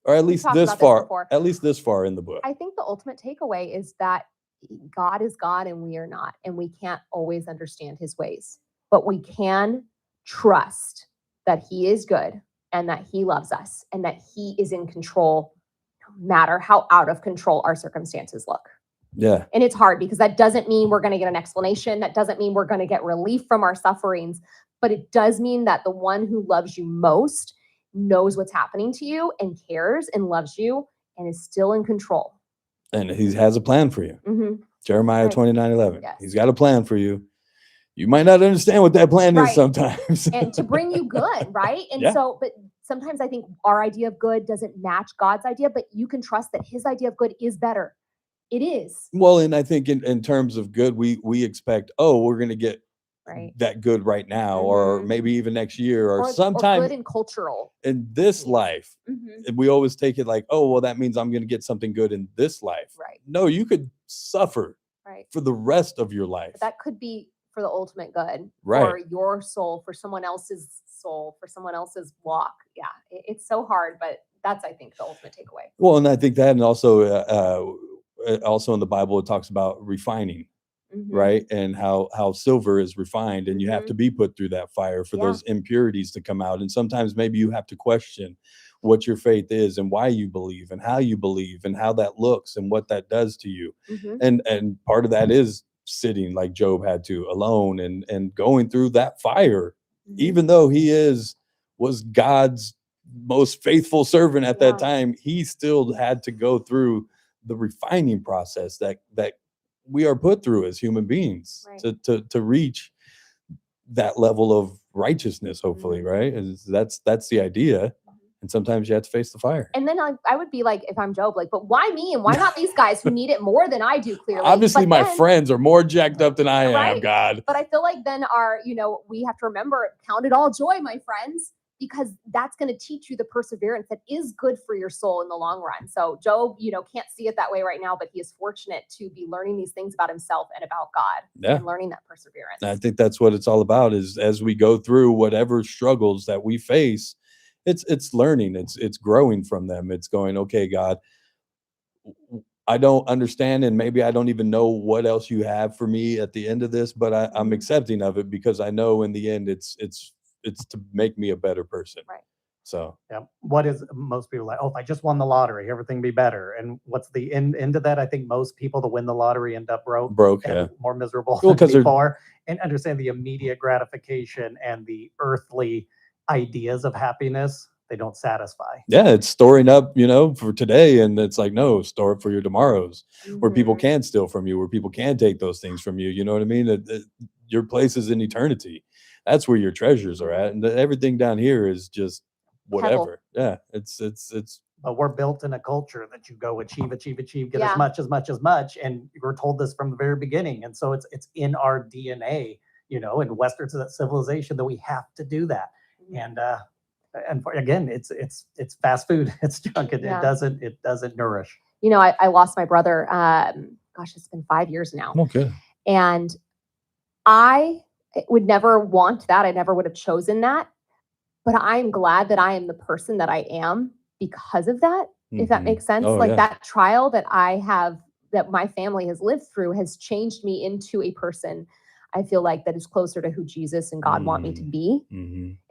Or at least talked this about far. before. At least this far in the book. I think the ultimate takeaway is that God is God and we are not, and we can't always understand his ways, but we can trust that he is good and that he loves us and that he is in control, no matter how out of control our circumstances look. Yeah. And it's hard because that doesn't mean we're going to get an explanation. That doesn't mean we're going to get relief from our sufferings, but it does mean that the one who loves you most knows what's happening to you and cares and loves you and is still in control. And he has a plan for you. Mhm. Jeremiah Right. 29:11. Yes. He's got a plan for you. You might not understand what that plan Right. is sometimes. And to bring you good, right? And Yeah. so, but sometimes I think our idea of good doesn't match God's idea, but you can trust that his idea of good is better. It is. Well, and I think in terms of good, we expect, we're going to get Right. that good right now, or maybe even next year, or Or sometime good and cultural. in this life. Mhm. And we always take it like, well, that means I'm going to get something good in this life. Right. No, you could suffer Right. for the rest of your life. But that could be for the ultimate good, Right. for your soul, for someone else's soul, for someone else's walk. Yeah, it's so hard, but that's, I think, the ultimate takeaway. Well, and I think that, and also in the Bible, it talks about refining, right? And how silver is refined, and you have to be put through that fire for those impurities to come out. And sometimes maybe you have to question what your faith is and why you believe and how that looks and what that does to you. And part of that is sitting like Job had to, alone and going through that fire, even though he was God's most faithful servant at that time. He still had to go through the refining process that we are put through as human beings to reach that level of righteousness, hopefully, right? That's the idea. And sometimes you have to face the fire. And then I would be like, if I'm Job, like, but why me and why not these guys who need it more than I do, clearly? Obviously, But my then- friends are more jacked up than I am, Right? God. But I feel like then we have to remember, count it all joy, my friends, because that's going to teach you the perseverance that is good for your soul in the long run. So Job, can't see it that way right now, but he is fortunate to be learning these things about himself and about God and learning that perseverance. And I think that's what it's all about, is as we go through whatever struggles that we face, it's learning, it's growing from them. It's going, okay, God, I don't understand, and maybe I don't even know what else you have for me at the end of this, but I'm accepting of it because I know in the end it's to make me a better person. Right. So Yeah. What is most people like? Oh, if I just won the lottery, everything be better. And what's the end of that? I think most people that win the lottery end up broke, and yeah. more miserable Well, than 'cause they're- before. And understand the immediate gratification and the earthly ideas of happiness, they don't sasatisfy. Yeah, it's storing up, for today, and it's like, no, store it for your tomorrows, where people can steal from you, where people can take those things from you. You know what I mean? your place is in eternity. That's where your treasures are at, and everything down here is just whatever. Yeah, it's. But we're built in a culture that you go achieve, get Yeah. as much, and we're told this from the very beginning, and so it's in our DNA, in Western civilization, that we have to do that, and again, it's fast food, it's junk, it doesn't nourish. I lost my brother. Gosh, it's been 5 years now. Okay. And I would never want that. I never would have chosen that. But I'm glad that I am the person that I am because of that, if that makes sense. Oh, yeah. That trial that that my family has lived through has changed me into a person, I feel like, that is closer to who Jesus and God want me to be.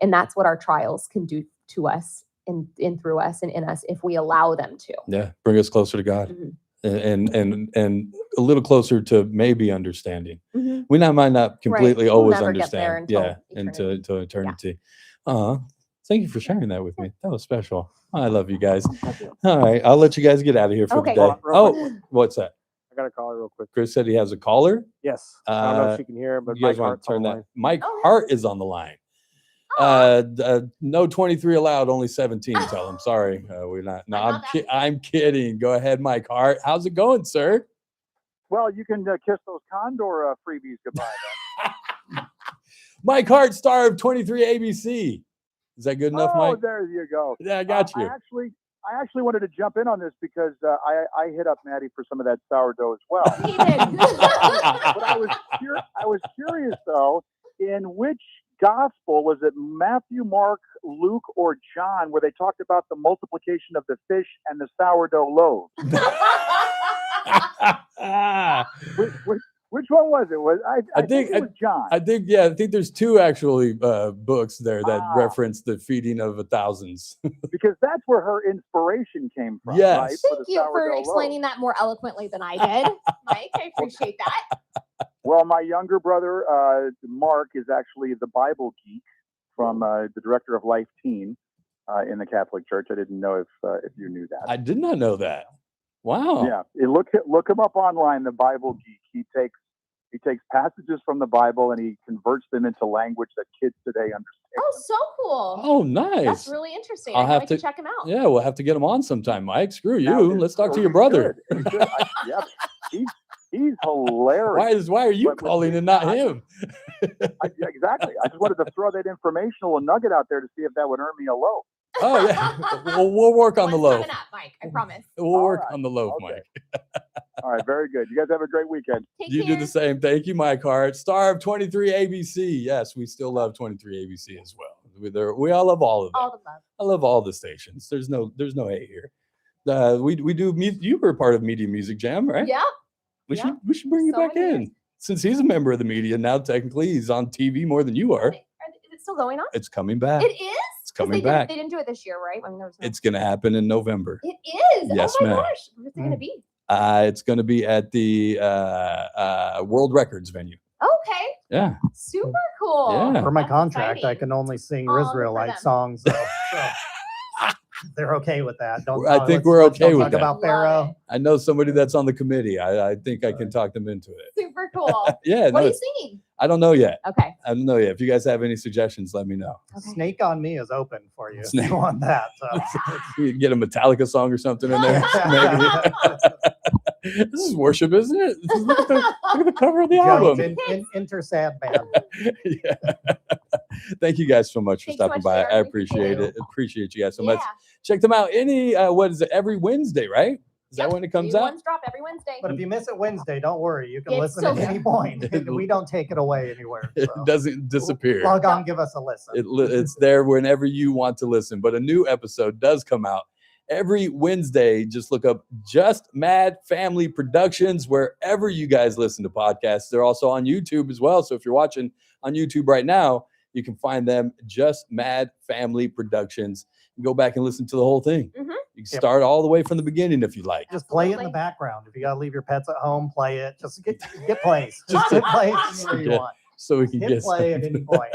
And that's what our trials can do to us and through us and in us if we allow them to. Yeah, bring us closer to God. And a little closer to maybe understanding. We might not completely We'll always never get there understand. until Into eternity. Thank you for sharing that with me. That was special. I love you guys. All right, I'll let you guys get out of here for the day. Oh, what's that? I got a caller real quick. Chris said he has a caller. Yes. I don't know if she can hear, but you guys Mike want Hart's to turn on the that? line. Mike Hart is on the line. No 23 allowed, only 17. Tell him. Sorry, we're not. No, I'm kidding. Go ahead, Mike Hart. How's it going, sir? Well, you can kiss those Condor freebies goodbye then. Mike Hart, star of 23 ABC. Is that good enough, Mike? Oh, there you go. Yeah, I got you. I actually wanted to jump in on this because I hit up Maddie for some of that sourdough as well. He did. But I was curious though, in which gospel was it? Matthew, Mark, Luke, or John, where they talked about the multiplication of the fish and the sourdough loaves? Which one was it? I think it was John. I think there's two actually books there that reference the feeding of thousands. Because that's where her inspiration came from. Yes. Right? Thank you for explaining that more eloquently than I did, Mike. I appreciate that. Well, my younger brother, Mark, is actually the Bible geek from the director of Life Teen in the Catholic Church. I didn't know if you knew that. I did not know that. Wow. Yeah, look him up online. The Bible geek. He takes passages from the Bible and he converts them into language that kids today understand. Oh, so cool. Oh, nice. That's really interesting. I'll I have like to to check him out. Yeah, we'll have to get him on sometime, Mike. Screw Now, you. Let's talk to your brother. He's hilarious. Why are you calling and not him? Exactly. I just wanted to throw that informational nugget out there to see if that would earn me a loaf. Oh yeah, we'll work on the loaf. Coming up, Mike. I promise. We'll work on the loaf, Mike. All right, very good. You guys have a great weekend. You do the same. Thank you, Mike Hart, star of 23 ABC. Yes, we still love 23 ABC as well. We all love all of them. All the love. I love all the stations. There's no hate here. We do. You were part of Media Music Jam, right? Yeah. We should bring you back in. Since he's a member of the media now, technically he's on TV more than you are. Is it still going on? It's coming back. It is? It's coming back. They didn't do it this year, right? I mean, there was It's going to happen in November. It is. Yes, oh my ma'am. gosh. Where's it going to be? It's going to be at the World Records venue. Okay. Yeah. Super cool. Yeah. For my That's contract, I exciting. can only sing Oh, good for Israelite them. songs. So they're okay with that. I think we're okay with talk that. about Pharaoh. I know somebody that's on the committee. I think I can talk them into it. Super cool. Yeah. What no, are you it's- singing? I don't know yet. Okay. I don't know yet. If you guys have any suggestions, let me know. Snake on Me is open for you. Snake- If you want that. So. You can get a Metallica song or something in there. Maybe. This is worship, isn't it? Look at the cover of the Jones, album. Intersad band. Yeah. Thank you guys so much for Thanks so stopping much, by. Derek. I We appreciate appreciate it. it. Appreciate you guys so much. Yeah. Check them out. What is it? Every Wednesday, right? Is that when it comes New out? ones drop every Wednesday. But if you miss it Wednesday, don't worry. You can It's listen still at any there. point. We don't take it away anywhere. It doesn't disappear. Log on, give us a listen. It's there whenever you want to listen. But a new episode does come out every Wednesday. Just look up Just Mad Family Productions wherever you guys listen to podcasts. They're also on YouTube as well. So if you're watching on YouTube right now, you can find them Just Mad Family Productions. And go back and listen to the whole thing. Mm-hmm. You can start all the way from the beginning if you like. Just play it in the background. If you gotta leave your pets at home, play it. Just get plays. Just get plays where you Yeah. want. So we can Hit get play at any point.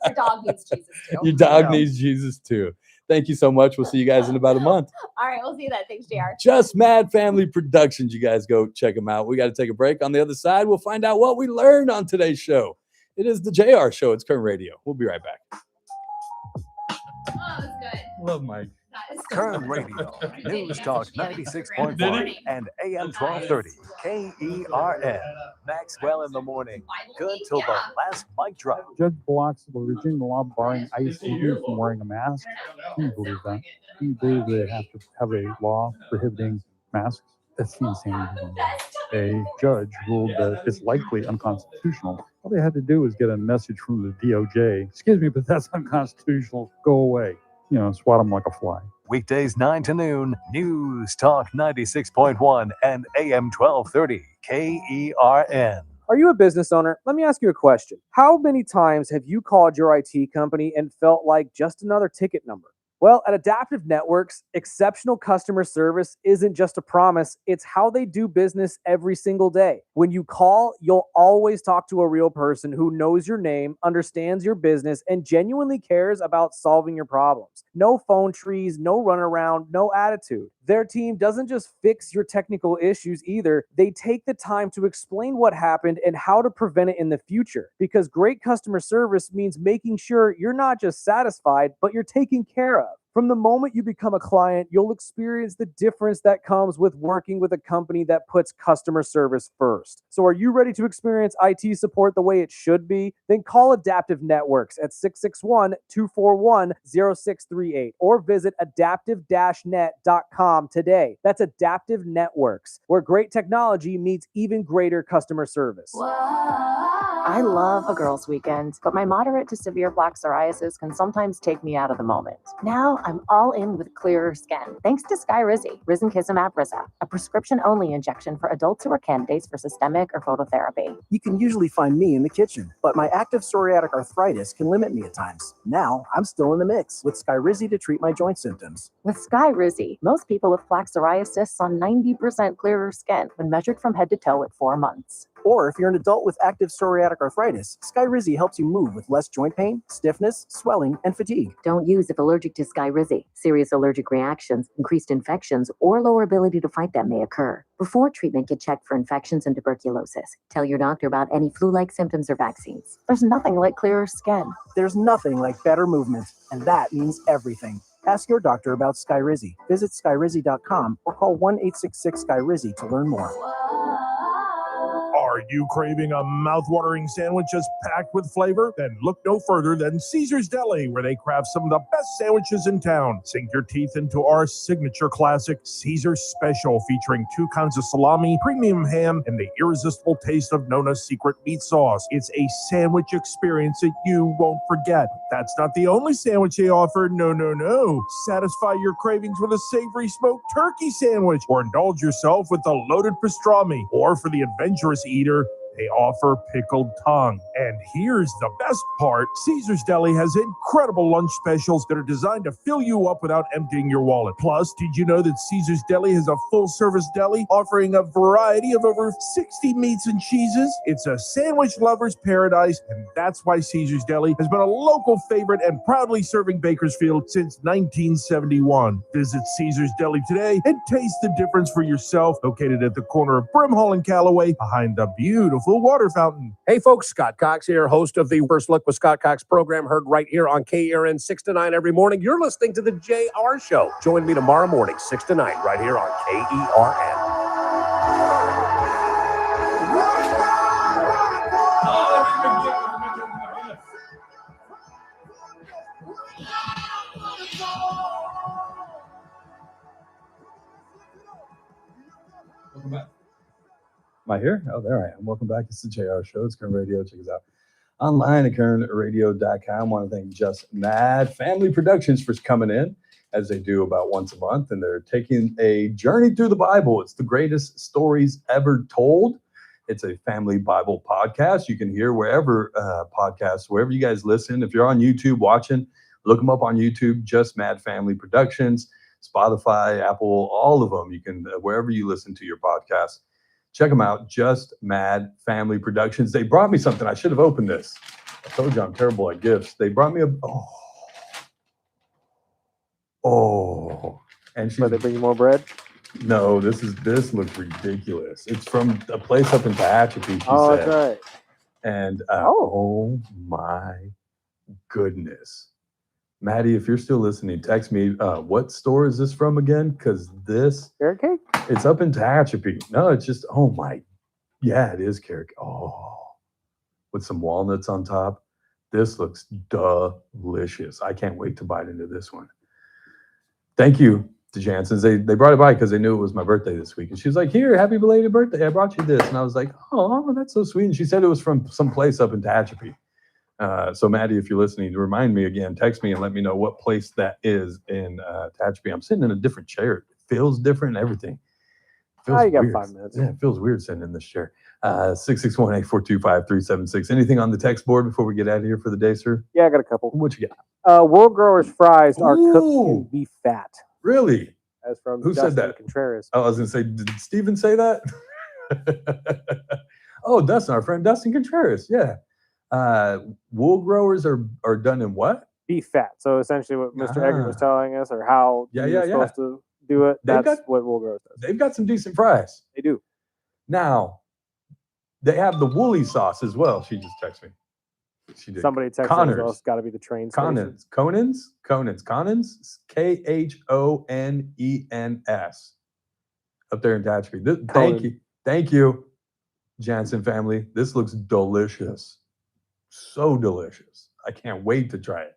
Your dog needs Jesus too. Your dog Yeah. needs Jesus too. Thank you so much. We'll see you guys in about a month. All right, we'll see that. Thanks, JR. Just Mad Family Productions. You guys go check them out. We got to take a break. On the other side, we'll find out what we learned on today's show. It is the JR Show. It's Kern Radio. We'll be right back. Oh, that's good. Love Mike. Kern Radio, News Talk 96.1 and AM 1230, KERN. Maxwell in the morning. Good till the last mic drop. Judge blocks the Virginia law barring ICE from wearing a mask. Can you believe that? Can you believe they have to have a law prohibiting masks? That's the insanity. A judge ruled that it's likely unconstitutional. All they had to do was get a message from the DOJ. Excuse me, but that's unconstitutional. Go away. You know, swat them like a fly. Weekdays 9 to noon, News Talk 96.1 and AM 1230, KERN. Are you a business owner? Let me ask you a question. How many times have you called your IT company and felt like just another ticket number? Well, at Adaptive Networks, exceptional customer service isn't just a promise, it's how they do business every single day. When you call, you'll always talk to a real person who knows your name, understands your business, and genuinely cares about solving your problems. No phone trees, no runaround, no attitude. Their team doesn't just fix your technical issues either. They take the time to explain what happened and how to prevent it in the future. Because great customer service means making sure you're not just satisfied, but you're taken care of. From the moment you become a client, you'll experience the difference that comes with working with a company that puts customer service first. So are you ready to experience IT support the way it should be? Then call Adaptive Networks at 661-241-0638 or visit adaptive-net.com today. That's Adaptive Networks, where great technology meets even greater customer service. I love a girls' weekend, but my moderate to severe plaque psoriasis can sometimes take me out of the moment. Now I'm all in with clearer skin, thanks to Skyrizi, Risankizumab Risa, a prescription-only injection for adults who are candidates for systemic or phototherapy. You can usually find me in the kitchen, but my active psoriatic arthritis can limit me at times. Now I'm still in the mix with Skyrizi to treat my joint symptoms. With Skyrizi, most people with plaque psoriasis saw 90% clearer skin when measured from head to toe at 4 months. Or if you're an adult with active psoriatic arthritis, Skyrizi helps you move with less joint pain, stiffness, swelling, and fatigue. Don't use if allergic to Skyrizi. Serious allergic reactions, increased infections, or lower ability to fight them may occur. Before treatment, get checked for infections and tuberculosis. Tell your doctor about any flu-like symptoms or vaccines. There's nothing like clearer skin. There's nothing like better movement, and that means everything. Ask your doctor about Skyrizi. Visit skyrizi.com or call 1-866-SKYRIZI to learn more. Are you craving a mouth-watering sandwich just packed with flavor? Then look no further than Caesar's Deli, where they craft some of the best sandwiches in town. Sink your teeth into our signature classic, Caesar's Special, featuring 2 kinds of salami, premium ham, and the irresistible taste of Nona's secret meat sauce. It's a sandwich experience that you won't forget. That's not the only sandwich they offer. No. Satisfy your cravings with a savory smoked turkey sandwich, or indulge yourself with the loaded pastrami. Or for the adventurous eater, they offer pickled tongue. And here's the best part. Caesar's Deli has incredible lunch specials that are designed to fill you up without emptying your wallet. Plus, did you know that Caesar's Deli has a full-service deli offering a variety of over 60 meats and cheeses? It's a sandwich lover's paradise, and that's why Caesar's Deli has been a local favorite and proudly serving Bakersfield since 1971. Visit Caesar's Deli today and taste the difference for yourself. Located at the corner of Brimhall and Callaway, behind the beautiful water fountain. Hey folks, Scott Cox here, host of the First Look with Scott Cox program, heard right here on KERN 6 to 9 every morning. You're listening to the JR Show. Join me tomorrow morning, 6 to 9, right here on KERN. Welcome back. Am I here? Oh, there I am. Welcome back. It's the JR Show. It's Kern Radio. Check us out online at kernradio.com. I want to thank JustMad Family Productions for coming in, as they do about once a month, and they're taking a journey through the Bible. It's the greatest stories ever told. It's a family Bible podcast. You can hear wherever podcasts, wherever you guys listen. If you're on YouTube watching, look them up on YouTube, JustMad Family Productions, Spotify, Apple, all of them. You can, wherever you listen to your podcast. Check them out, JustMad Family Productions. They brought me something. I should have opened this. I told you I'm terrible at gifts. They brought me a... Oh. And she... But they bring you more bread? No, this looks ridiculous. It's from a place up in Tehachapi, she said. Oh, that's right. And oh my goodness. Maddie, if you're still listening, text me. What store is this from again? Because this, carrot cake? It's up in Tehachapi. No, it's just, oh my, yeah, it is carrot cake. Oh, with some walnuts on top. This looks delicious. I can't wait to bite into this one. Thank you to Jansen's. They brought it by because they knew it was my birthday this week. And she was like, here, happy belated birthday. I brought you this. And I was like, oh, that's so sweet. And she said it was from some place up in Tehachapi. So Maddie, if you're listening, remind me again, text me and let me know what place that is in Tehachapi. I'm sitting in a different chair. It feels different and everything. You got weird. 5 minutes. Yeah, it feels weird sitting in this chair. 661-842-5376. Anything on the text board before we get out of here for the day, sir? Yeah, I got a couple. What you got? World Growers fries are cooked in beef fat. Really? As from Who Justin said that? Contreras. Oh, I was going to say, did Steven say that? Oh, Dustin, our friend Dustin Contreras. Yeah. Wool growers are done in what? Beef fat. So essentially what Mr. Eggert was telling us, or how you're supposed to do it, that's what Wool Growers does. They've got some decent fries. They do. Now, they have the woolly sauce as well. She just texted me. She did. Somebody texted us, well, it's got to be the train station. Conans, Khonens, up there in Tehachapi. Thank you, Jansen family. This looks delicious, so delicious. I can't wait to try it.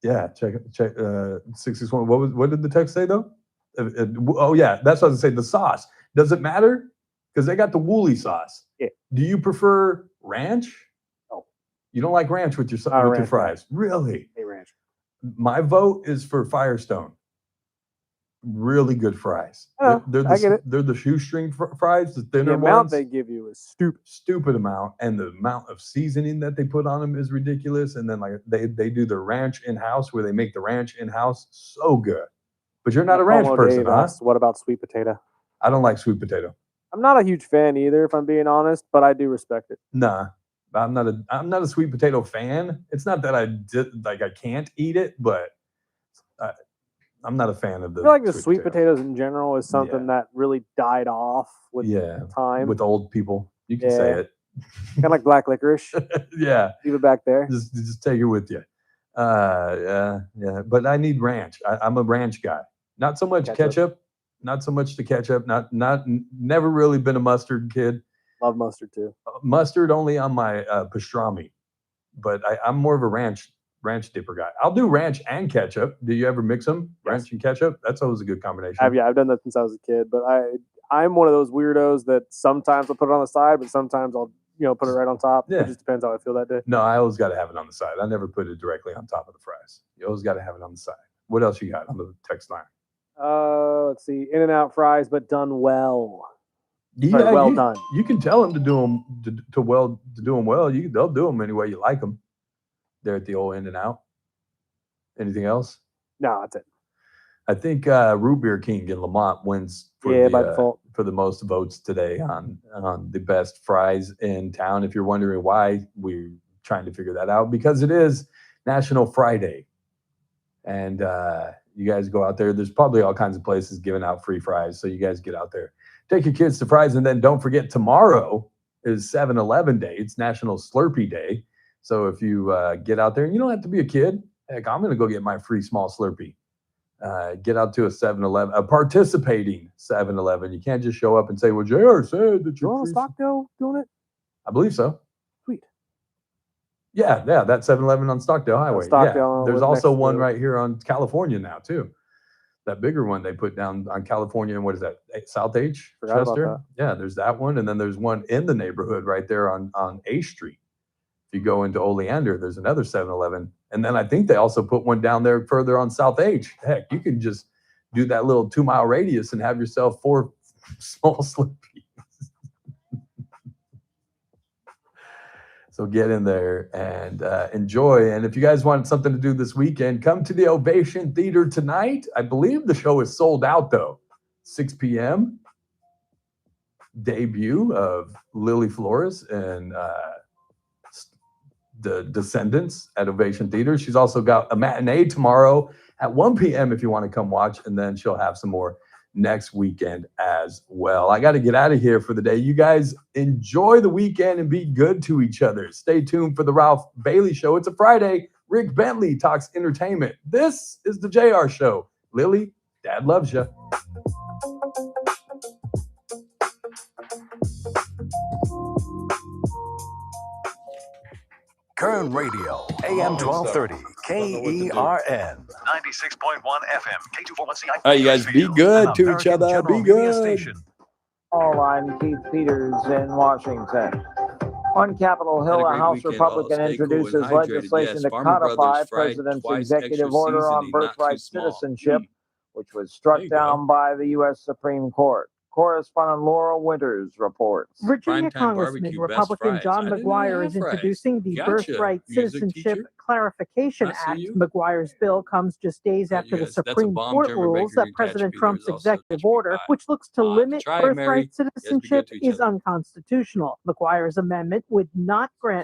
Yeah, check 661. What did the text say though? Oh yeah, that's what I was gonna say. The sauce, does it matter? Because they got the woolly sauce. Yeah. Do you prefer ranch? No. You don't like ranch with your ranch, fries? Really? Hey, ranch. My vote is for Firestone. Really good fries. Oh, I get it. They're the shoestring fries, the thinner The amount ones. they give you is stupid. Stupid amount, and the amount of seasoning that they put on them is ridiculous. And then like they do the ranch in house, where they make the ranch in house, so good. But you're not a ranch person, huh? What about sweet potato? I don't like sweet potato. I'm not a huge fan either, if I'm being honest, but I do respect it. Nah, I'm not a sweet potato fan. It's not that I can't eat it, but I'm not a fan of the. I feel like the sweet potatoes in general is something that really died off with time. With old people. You can say it. Kind of like black licorice. Yeah. Leave it back there. Just take it with you. Yeah. But I need ranch. I'm a ranch guy. Not so much ketchup. Not so much the ketchup. Never really been a mustard kid. Love mustard too. Mustard only on my pastrami. But I'm more of a ranch dipper guy. I'll do ranch and ketchup. Do you ever mix them? Yes. Ranch and ketchup? That's always a good combination. I've done that since I was a kid, but I'm one of those weirdos that sometimes I'll put it on the side, but sometimes I'll put it right on top. Yeah. It just depends how I feel that day. No, I always got to have it on the side. I never put it directly on top of the fries. You always got to have it on the side. What else you got on the text line? Let's see. In-N-Out fries, but done well. Yeah, well done. You can tell them to do them do them well. They'll do them any way you like them. They're at the old In-N-Out. Anything else? No, that's it. I think Root Beer King in Lamont wins for by default. For the most votes today on the best fries in town. If you're wondering why, we're trying to figure that out, because it is National Friday, and you guys go out there. There's probably all kinds of places giving out free fries, so you guys get out there, take your kids to Fries, and then don't forget tomorrow is 7-Eleven Day. It's National Slurpee Day. So if you get out there, and you don't have to be a kid. Heck, I'm going to go get my free small Slurpee. Get out to a 7-Eleven, a participating 7-Eleven. You can't just show up and say, well, JR said that you're on Stockdale doing it? I believe so. Sweet. Yeah, that 7-Eleven on Stockdale Highway. Stockdale, There's also one right here on California now, too. That bigger one they put down on California, and what is that? South H? Forgot Chester? about Yeah, there's that one. And then there's one in the neighborhood right there on A Street. If you go into Oleander, there's another 7-Eleven. And then I think they also put one down there further on South H. Heck, you can just do that little 2-mile radius and have yourself 4 small Slurpees. So get in there and enjoy. And if you guys want something to do this weekend, come to the Ovation Theater tonight. I believe the show is sold out, though. 6 p.m. Debut of Lily Flores and the Descendants at Ovation Theater. She's also got a matinee tomorrow at 1 p.m. if you want to come watch, and then she'll have some more next weekend as well. I got to get out of here for the day. You guys enjoy the weekend and be good to each other. Stay tuned for the Ralph Bailey Show. It's a Friday. Rick Bentley talks entertainment. This is the JR Show. Lily, Dad loves you. Kern Radio, AM 1230, KERN, 96.1 FM, K241CI. All right, you guys, be good to each other. Be good. All, I'm Keith Peters in Washington. On Capitol Hill, a House Republican introduces legislation to codify President's executive order on birthright citizenship, which was struck down by the U.S. Supreme Court. Correspondent Laura Winters reports. Virginia Congressman Republican John McGuire is introducing the Birthright Citizenship Clarification Act. McGuire's bill comes just days after the Supreme Court rules that President Trump's executive order, which looks to limit birthright citizenship, is unconstitutional. McGuire's amendment would not grant